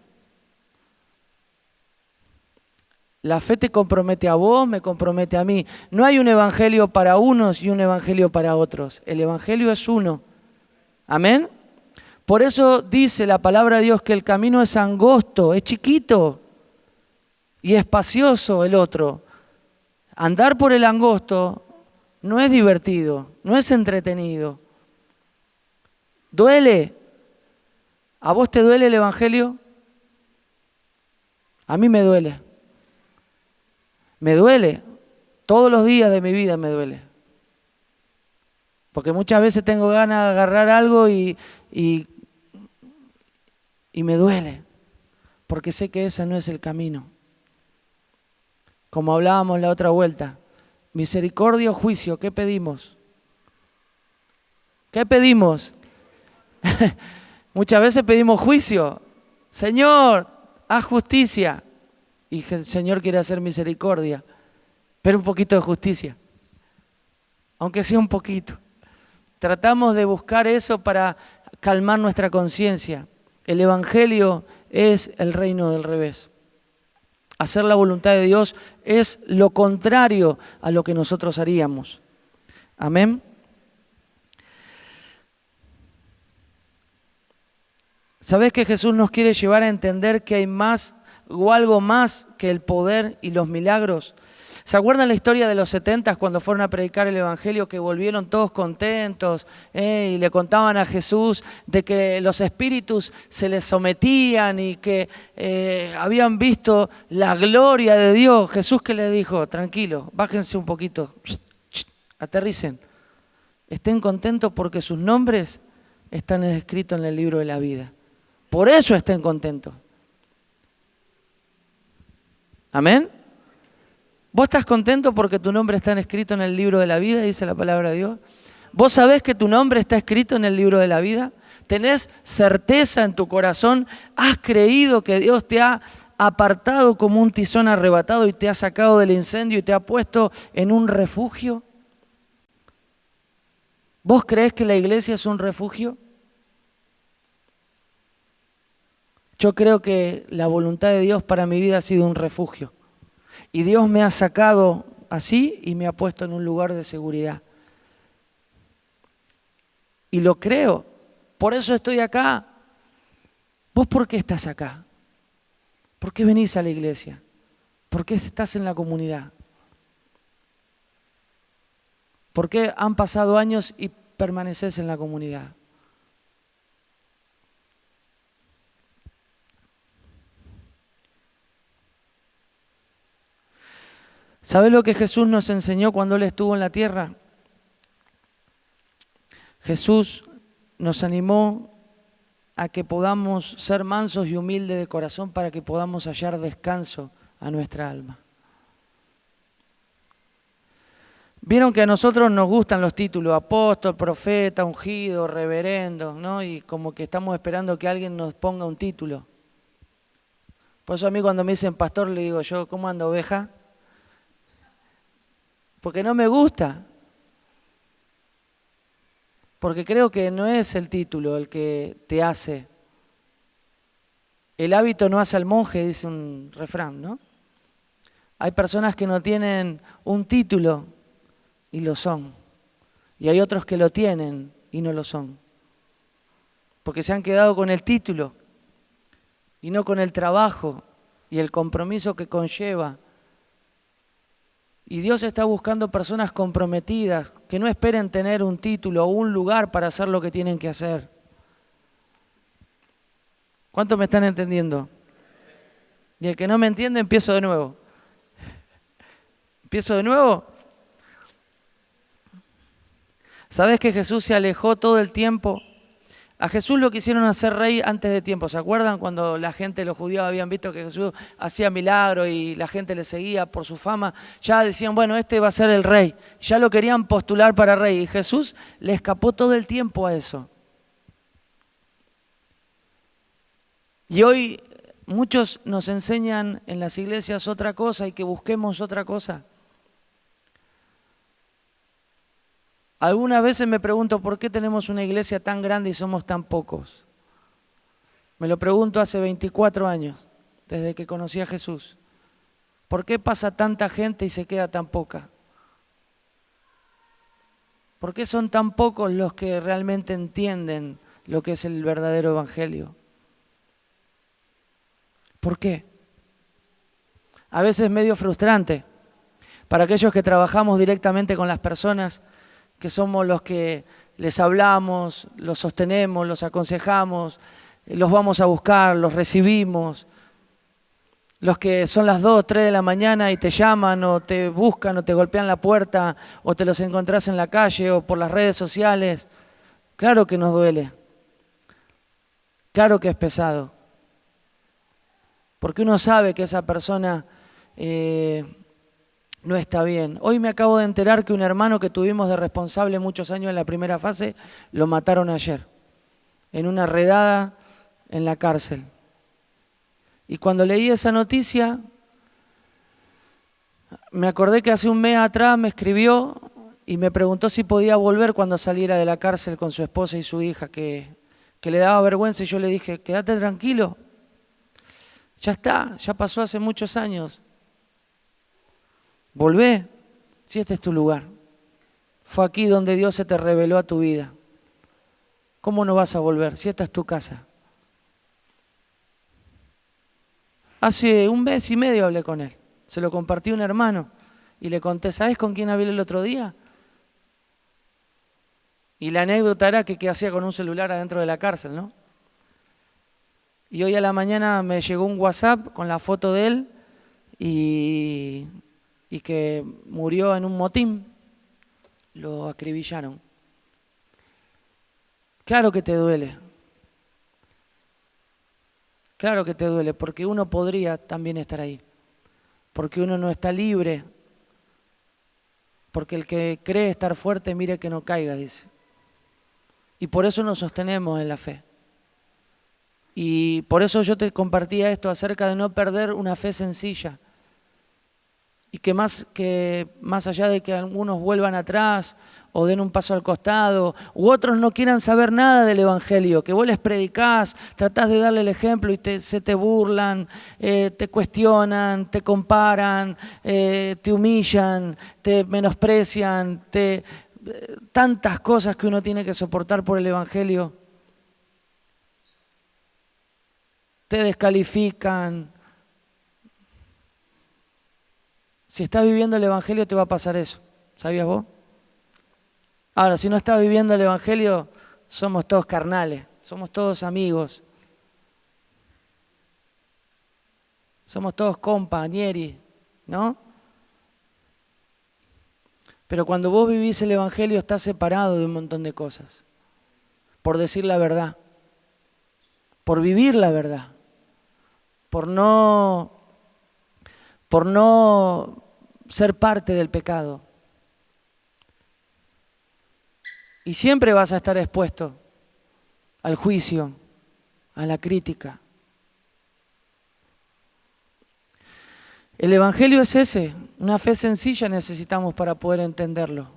La fe te compromete a vos, me compromete a mí. No hay un evangelio para unos y un evangelio para otros. El evangelio es uno. ¿Amén? Por eso dice la palabra de Dios que el camino es angosto, es chiquito y espacioso el otro. Andar por el angosto no es divertido, no es entretenido. Duele. ¿A vos te duele el evangelio? A mí me duele. Me duele. Todos los días de mi vida me duele. Porque muchas veces tengo ganas de agarrar algo y me duele. Porque sé que ese no es el camino. Como hablábamos la otra vuelta. Misericordia o juicio, ¿qué pedimos? ¿Qué pedimos? Muchas veces pedimos juicio. Señor, haz justicia. Y el Señor quiere hacer misericordia. Pero un poquito de justicia. Aunque sea un poquito. Tratamos de buscar eso para calmar nuestra conciencia. El evangelio es el reino del revés. Hacer la voluntad de Dios es lo contrario a lo que nosotros haríamos. Amén. ¿Sabés que Jesús nos quiere llevar a entender que hay más o algo más que el poder y los milagros? ¿Se acuerdan la historia de los 70 cuando fueron a predicar el evangelio, que volvieron todos contentos y le contaban a Jesús de que los espíritus se les sometían y que habían visto la gloria de Dios? Jesús, que les dijo: tranquilo, bájense un poquito, aterricen, estén contentos porque sus nombres están escritos en el libro de la vida. Por eso estén contentos. ¿Amén? ¿Vos estás contento porque tu nombre está escrito en el libro de la vida, dice la palabra de Dios? ¿Vos sabés que tu nombre está escrito en el libro de la vida? ¿Tenés certeza en tu corazón? ¿Has creído que Dios te ha apartado como un tizón arrebatado y te ha sacado del incendio y te ha puesto en un refugio? ¿Vos creés que la iglesia es un refugio? Yo creo que la voluntad de Dios para mi vida ha sido un refugio. Y Dios me ha sacado así y me ha puesto en un lugar de seguridad. Y lo creo. Por eso estoy acá. ¿Vos por qué estás acá? ¿Por qué venís a la iglesia? ¿Por qué estás en la comunidad? ¿Por qué han pasado años y permaneces en la comunidad? ¿Sabés lo que Jesús nos enseñó cuando Él estuvo en la tierra? Jesús nos animó a que podamos ser mansos y humildes de corazón para que podamos hallar descanso a nuestra alma. Vieron que a nosotros nos gustan los títulos, apóstol, profeta, ungido, reverendo, ¿no? Y como que estamos esperando que alguien nos ponga un título. Por eso a mí cuando me dicen pastor le digo yo, ¿cómo anda oveja? Porque no me gusta. Porque creo que no es el título el que te hace. El hábito no hace al monje, dice un refrán, ¿no? Hay personas que no tienen un título y lo son. Y hay otros que lo tienen y no lo son. Porque se han quedado con el título y no con el trabajo y el compromiso que conlleva. Y Dios está buscando personas comprometidas, que no esperen tener un título o un lugar para hacer lo que tienen que hacer. ¿Cuántos me están entendiendo? Y el que no me entiende, empiezo de nuevo. ¿Empiezo de nuevo? ¿Sabés que Jesús se alejó todo el tiempo? A Jesús lo quisieron hacer rey antes de tiempo. ¿Se acuerdan cuando la gente, los judíos habían visto que Jesús hacía milagros y la gente le seguía por su fama? Ya decían, bueno, este va a ser el rey. Ya lo querían postular para rey. Y Jesús le escapó todo el tiempo a eso. Y hoy muchos nos enseñan en las iglesias otra cosa y que busquemos otra cosa. Algunas veces me pregunto por qué tenemos una iglesia tan grande y somos tan pocos. Me lo pregunto hace 24 años, desde que conocí a Jesús. ¿Por qué pasa tanta gente y se queda tan poca? ¿Por qué son tan pocos los que realmente entienden lo que es el verdadero evangelio? ¿Por qué? A veces es medio frustrante para aquellos que trabajamos directamente con las personas, que somos los que les hablamos, los sostenemos, los aconsejamos, los vamos a buscar, los recibimos, los que son las 2, 3 de la mañana y te llaman o te buscan o te golpean la puerta o te los encontrás en la calle o por las redes sociales. Claro que nos duele, claro que es pesado, porque uno sabe que esa persona no está bien. Hoy me acabo de enterar que un hermano que tuvimos de responsable muchos años en la primera fase, lo mataron ayer, en una redada en la cárcel. Y cuando leí esa noticia, me acordé que hace un mes atrás me escribió y me preguntó si podía volver cuando saliera de la cárcel con su esposa y su hija, que le daba vergüenza, y yo le dije, quédate tranquilo, ya está, ya pasó hace muchos años. Volvé, si este es tu lugar. Fue aquí donde Dios se te reveló a tu vida. ¿Cómo no vas a volver si esta es tu casa? Hace un mes y medio hablé con él. Se lo compartí a un hermano y le conté, ¿sabes con quién hablé el otro día? Y la anécdota era que qué hacía con un celular adentro de la cárcel, ¿no? Y hoy a la mañana me llegó un WhatsApp con la foto de él y que murió en un motín, lo acribillaron. Claro que te duele. Claro que te duele, porque uno podría también estar ahí. Porque uno no está libre. Porque el que cree estar fuerte, mire que no caiga, dice. Y por eso nos sostenemos en la fe. Y por eso yo te compartía esto acerca de no perder una fe sencilla. Y que más allá de que algunos vuelvan atrás o den un paso al costado, u otros no quieran saber nada del Evangelio, que vos les predicás, tratás de darle el ejemplo y se te burlan, te cuestionan, te comparan, te humillan, te menosprecian, tantas cosas que uno tiene que soportar por el Evangelio. Te descalifican. Si estás viviendo el Evangelio te va a pasar eso. ¿Sabías vos? Ahora, si no estás viviendo el Evangelio, somos todos carnales, somos todos amigos. Somos todos compañeros, ¿no? Pero cuando vos vivís el Evangelio estás separado de un montón de cosas. Por decir la verdad, por vivir la verdad, por no ser parte del pecado. Y siempre vas a estar expuesto al juicio, a la crítica. El Evangelio es ese, una fe sencilla necesitamos para poder entenderlo.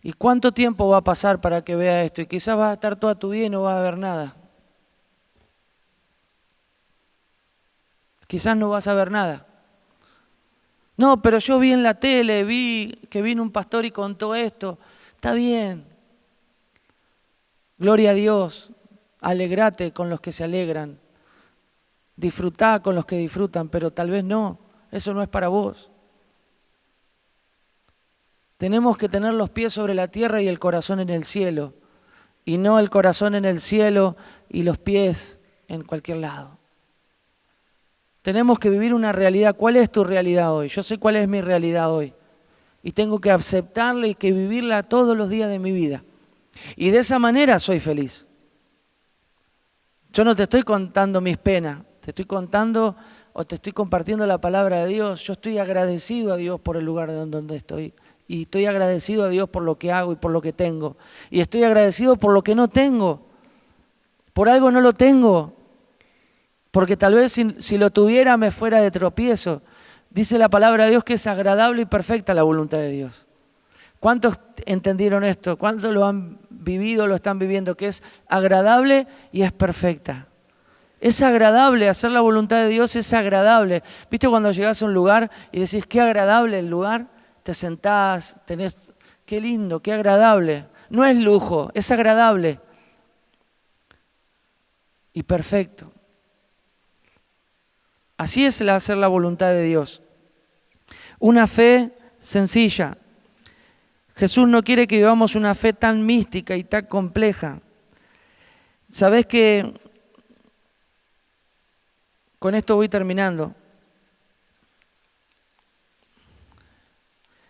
¿Y cuánto tiempo va a pasar para que vea esto? Y quizás vas a estar toda tu vida y no vas a ver nada. Quizás no vas a ver nada. No, pero yo vi en la tele, vi que vino un pastor y contó esto. Está bien. Gloria a Dios. Alegrate con los que se alegran. Disfrutá con los que disfrutan, pero tal vez no. Eso no es para vos. Tenemos que tener los pies sobre la tierra y el corazón en el cielo. Y no el corazón en el cielo y los pies en cualquier lado. Tenemos que vivir una realidad. ¿Cuál es tu realidad hoy? Yo sé cuál es mi realidad hoy. Y tengo que aceptarla y que vivirla todos los días de mi vida. Y de esa manera soy feliz. Yo no te estoy contando mis penas. Te estoy contando o te estoy compartiendo la palabra de Dios. Yo estoy agradecido a Dios por el lugar donde estoy. Y estoy agradecido a Dios por lo que hago y por lo que tengo. Y estoy agradecido por lo que no tengo. Por algo no lo tengo. Porque tal vez si lo tuviera me fuera de tropiezo. Dice la palabra de Dios que es agradable y perfecta la voluntad de Dios. ¿Cuántos entendieron esto? ¿Cuántos lo han vivido, lo están viviendo? Que es agradable y es perfecta. Es agradable, hacer la voluntad de Dios es agradable. ¿Viste cuando llegás a un lugar y decís qué agradable el lugar? Te sentás, tenés, qué lindo, qué agradable. No es lujo, es agradable y perfecto. Así es el hacer la voluntad de Dios. Una fe sencilla. Jesús no quiere que vivamos una fe tan mística y tan compleja. ¿Sabés que? Con esto voy terminando.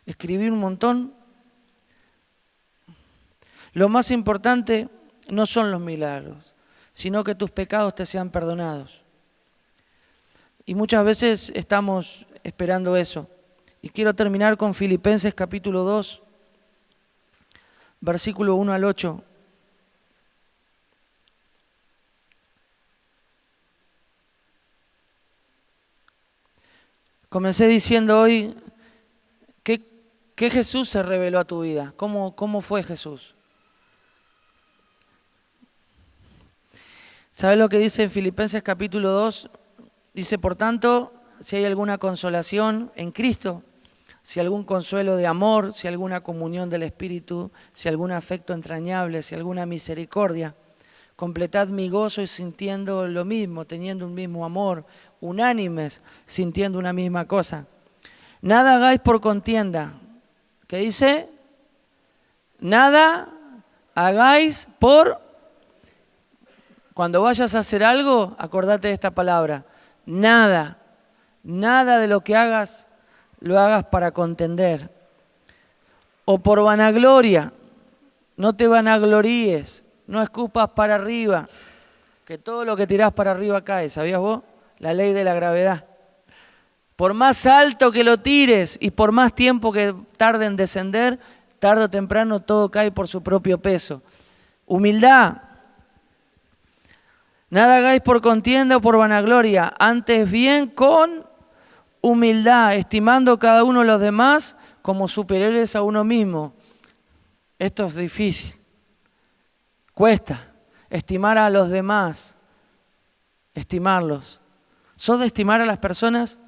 Escribí un montón. Lo más importante no son los milagros, sino que tus pecados te sean perdonados. Y muchas veces estamos esperando eso. Y quiero terminar con Filipenses capítulo 2, versículo 1 al 8. Comencé diciendo hoy que Jesús se reveló a tu vida. ¿Cómo fue Jesús? ¿Sabes lo que dice en Filipenses capítulo 2? Dice, por tanto, si hay alguna consolación en Cristo, si algún consuelo de amor, si alguna comunión del Espíritu, si algún afecto entrañable, si alguna misericordia, completad mi gozo y sintiendo lo mismo, teniendo un mismo amor, unánimes, sintiendo una misma cosa. Nada hagáis por contienda. ¿Qué dice? Nada hagáis por... Cuando vayas a hacer algo, acordate de esta palabra. Nada de lo que hagas, lo hagas para contender. O por vanagloria, no te vanagloríes, no escupas para arriba, que todo lo que tirás para arriba cae, ¿sabías vos? La ley de la gravedad. Por más alto que lo tires y por más tiempo que tarde en descender, tarde o temprano todo cae por su propio peso. Humildad. Nada hagáis por contienda o por vanagloria, antes bien con humildad, estimando cada uno a los demás como superiores a uno mismo. Esto es difícil. Cuesta estimar a los demás, estimarlos. ¿Sos de estimar a las personas?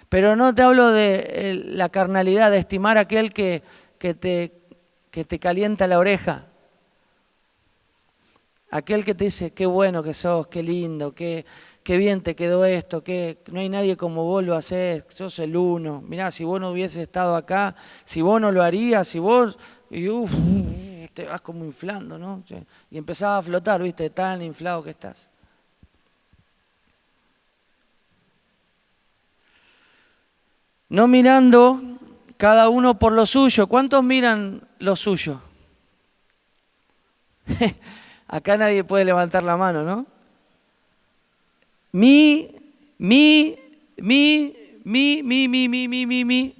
Pero no te hablo de la carnalidad, de estimar a aquel que te calienta la oreja. Aquel que te dice, qué bueno que sos, qué lindo, qué bien te quedó esto, que no hay nadie como vos lo hacés, sos el uno. Mirá, si vos no hubieses estado acá, si vos no lo harías, si vos... Y te vas como inflando, ¿no? Y empezás a flotar, ¿viste? Tan inflado que estás. No mirando Cada uno por lo suyo. ¿Cuántos miran lo suyo? Acá nadie puede levantar la mano, ¿no? Mi,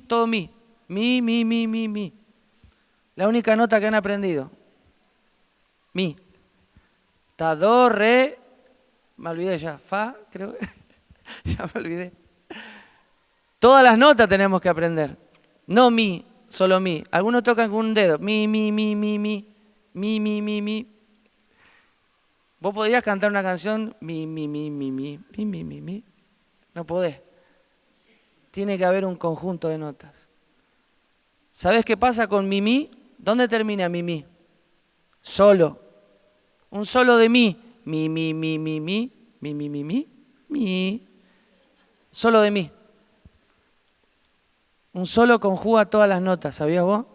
todo mi. Mi. La única nota que han aprendido. Mi. Está, do, re, me olvidé ya, fa, creo que, ya me olvidé. Todas las notas tenemos que aprender. No mi, solo mi. Algunos tocan con un dedo. Mi. ¿Vos podrías cantar una canción? Mi. No podés. Tiene que haber un conjunto de notas. ¿Sabés qué pasa con mi? ¿Dónde termina mi? Solo. Un solo de mi. Mi. Solo de mi. Un solo conjuga todas las notas, ¿sabías vos?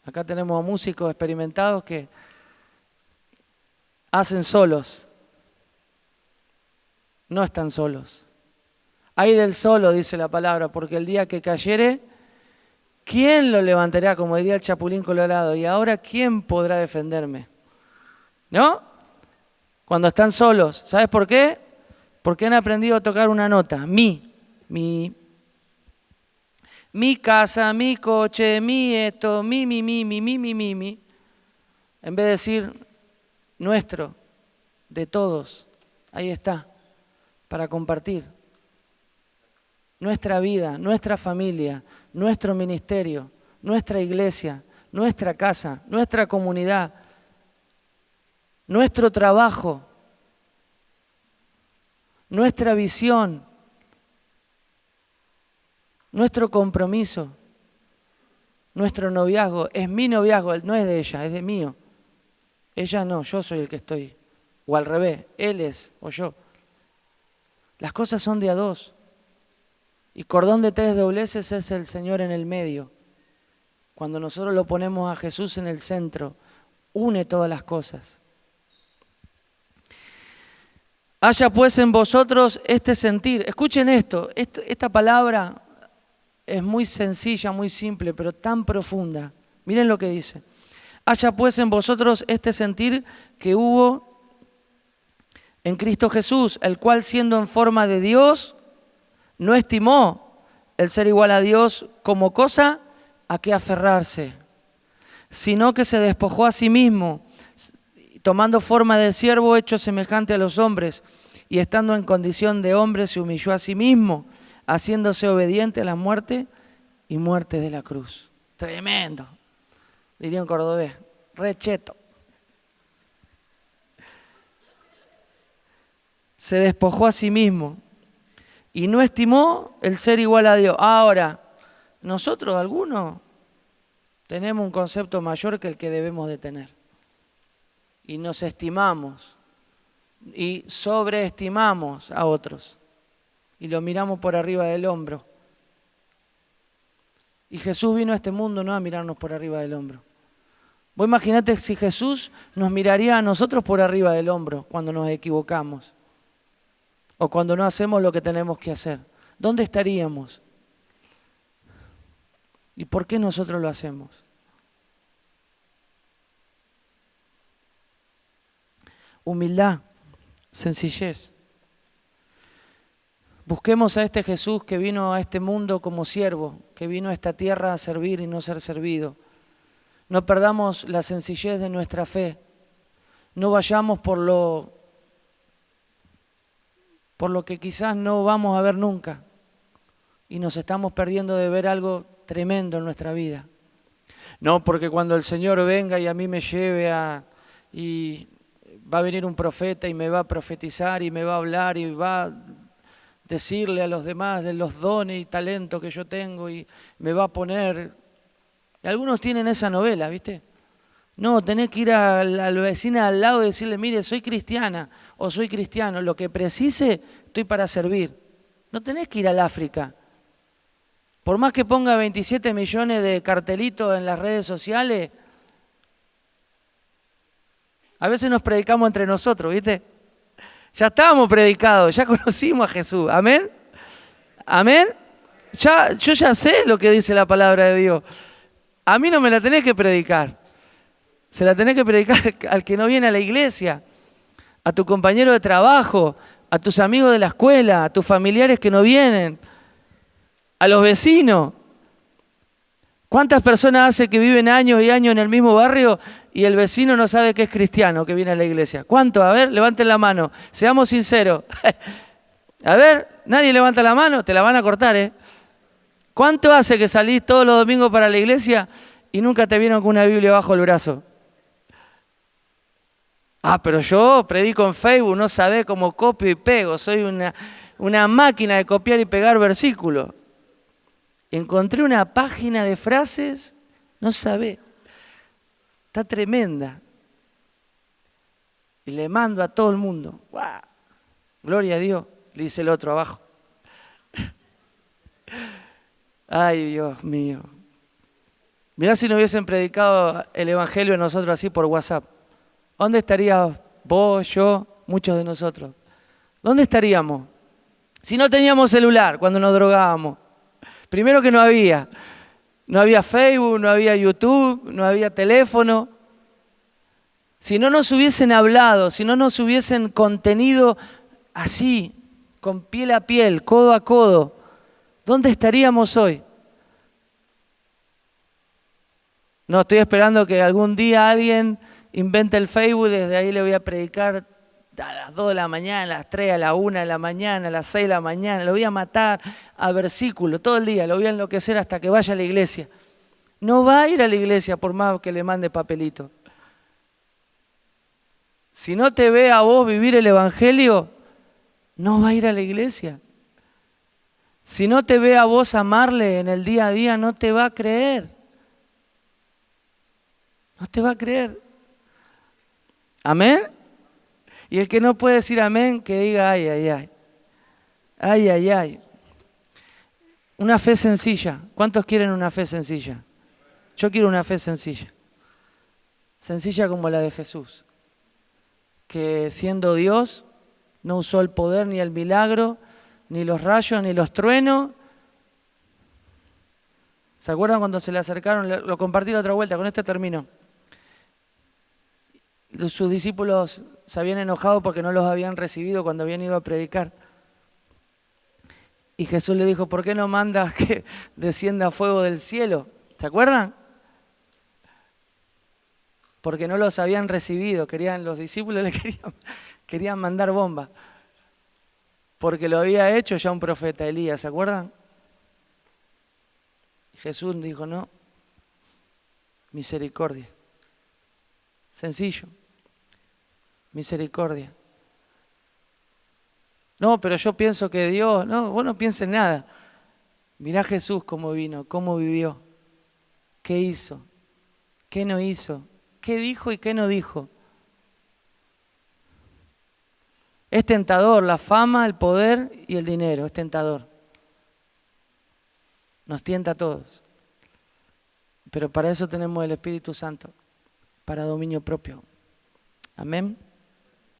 Acá tenemos músicos experimentados que hacen solos. No están solos. Ay del solo, dice la palabra, porque el día que cayere, ¿quién lo levantará? Como diría el Chapulín Colorado. Y ahora, ¿quién podrá defenderme? ¿No? Cuando están solos. ¿Sabes por qué? Porque han aprendido a tocar una nota. Mi casa, mi coche, mi esto, mi. En vez de decir nuestro, de todos. Ahí está, para compartir. Nuestra vida, nuestra familia, nuestro ministerio, nuestra iglesia, nuestra casa, nuestra comunidad, nuestro trabajo, nuestra visión, nuestro compromiso, nuestro noviazgo. Es mi noviazgo, no es de ella, es de mío. Ella no, yo soy el que estoy. O al revés, él es o yo. Las cosas son de a dos. Y cordón de 3 dobleces es el Señor en el medio. Cuando nosotros lo ponemos a Jesús en el centro, une todas las cosas. Haya pues en vosotros este sentir. Escuchen esto, esta palabra es muy sencilla, muy simple, pero tan profunda. Miren lo que dice. Haya pues en vosotros este sentir que hubo en Cristo Jesús, el cual siendo en forma de Dios, no estimó el ser igual a Dios como cosa a que aferrarse, sino que se despojó a sí mismo, tomando forma de siervo hecho semejante a los hombres, y estando en condición de hombre se humilló a sí mismo, haciéndose obediente a la muerte y muerte de la cruz. Tremendo, diría un cordobés, recheto. Se despojó a sí mismo y no estimó el ser igual a Dios. Ahora, nosotros algunos tenemos un concepto mayor que el que debemos de tener. Y nos estimamos y sobreestimamos a otros. Y lo miramos por arriba del hombro. Y Jesús vino a este mundo no a mirarnos por arriba del hombro. Vos imaginate si Jesús nos miraría a nosotros por arriba del hombro cuando nos equivocamos. O cuando no hacemos lo que tenemos que hacer. ¿Dónde estaríamos? ¿Y por qué nosotros lo hacemos? Humildad, sencillez. Busquemos a este Jesús que vino a este mundo como siervo, que vino a esta tierra a servir y no ser servido. No perdamos la sencillez de nuestra fe. No vayamos por lo que quizás no vamos a ver nunca y nos estamos perdiendo de ver algo tremendo en nuestra vida. No, porque cuando el Señor venga y a mí me lleve y va a venir un profeta y me va a profetizar y me va a hablar y va a decirle a los demás de los dones y talentos que yo tengo y me va a poner... Y algunos tienen esa novela, ¿viste? No, tenés que ir a la vecina al lado y decirle, mire, soy cristiana o soy cristiano, lo que precise, estoy para servir. No tenés que ir al África. Por más que ponga 27 millones de cartelitos en las redes sociales, a veces nos predicamos entre nosotros, ¿viste? Ya estábamos predicados, ya conocimos a Jesús. ¿Amén? ¿Amén? Yo ya sé lo que dice la palabra de Dios. A mí no me la tenés que predicar. Se la tenés que predicar al que no viene a la iglesia, a tu compañero de trabajo, a tus amigos de la escuela, a tus familiares que no vienen, a los vecinos. ¿Cuántas personas hace que viven años y años en el mismo barrio y el vecino no sabe que es cristiano, que viene a la iglesia? ¿Cuánto? A ver, levanten la mano. Seamos sinceros. A ver, nadie levanta la mano, te la van a cortar, ¿eh? ¿Cuánto hace que salís todos los domingos para la iglesia y nunca te vieron con una Biblia bajo el brazo? Ah, pero yo predico en Facebook, no sabés cómo copio y pego, soy una máquina de copiar y pegar versículos. Encontré una página de frases, no sabés, está tremenda. Y le mando a todo el mundo. ¡Guau! Gloria a Dios, le dice el otro abajo. Ay, Dios mío. Mirá si no hubiesen predicado el Evangelio a nosotros así por WhatsApp. ¿Dónde estarías vos, yo, muchos de nosotros? ¿Dónde estaríamos? Si no teníamos celular cuando nos drogábamos. Primero que no había. No había Facebook, no había YouTube, no había teléfono. Si no nos hubiesen hablado, si no nos hubiesen contenido así, con piel a piel, codo a codo, ¿dónde estaríamos hoy? No, estoy esperando que algún día alguien invente el Facebook, desde ahí le voy a predicar a las 2 de la mañana, a las 3, a la 1 de la mañana, a las 6 de la mañana, lo voy a matar a versículo todo el día, lo voy a enloquecer hasta que vaya a la iglesia. No va a ir a la iglesia por más que le mande papelito. Si no te ve a vos vivir el Evangelio, no va a ir a la iglesia. Si no te ve a vos amarle en el día a día, no te va a creer. No te va a creer. ¿Amén? Y el que no puede decir amén, que diga ay, ay, ay. Ay, ay, ay. Una fe sencilla. ¿Cuántos quieren una fe sencilla? Yo quiero una fe sencilla. Sencilla como la de Jesús. Que siendo Dios, no usó el poder ni el milagro, ni los rayos, ni los truenos. ¿Se acuerdan cuando se le acercaron? Lo compartí la otra vuelta, con este termino. Sus discípulos se habían enojado porque no los habían recibido cuando habían ido a predicar. Y Jesús le dijo, ¿por qué no mandas que descienda fuego del cielo? ¿Se acuerdan? Porque no los habían recibido, los discípulos le querían mandar bomba. Porque lo había hecho ya un profeta Elías, ¿se acuerdan? Jesús dijo, no, misericordia. Sencillo, misericordia. No, pero yo pienso que Dios, no, vos no pienses nada. Mirá Jesús cómo vino, cómo vivió, qué hizo, qué no hizo, qué dijo y qué no dijo. Es tentador, la fama, el poder y el dinero, es tentador. Nos tienta a todos. Pero para eso tenemos el Espíritu Santo, para dominio propio. Amén.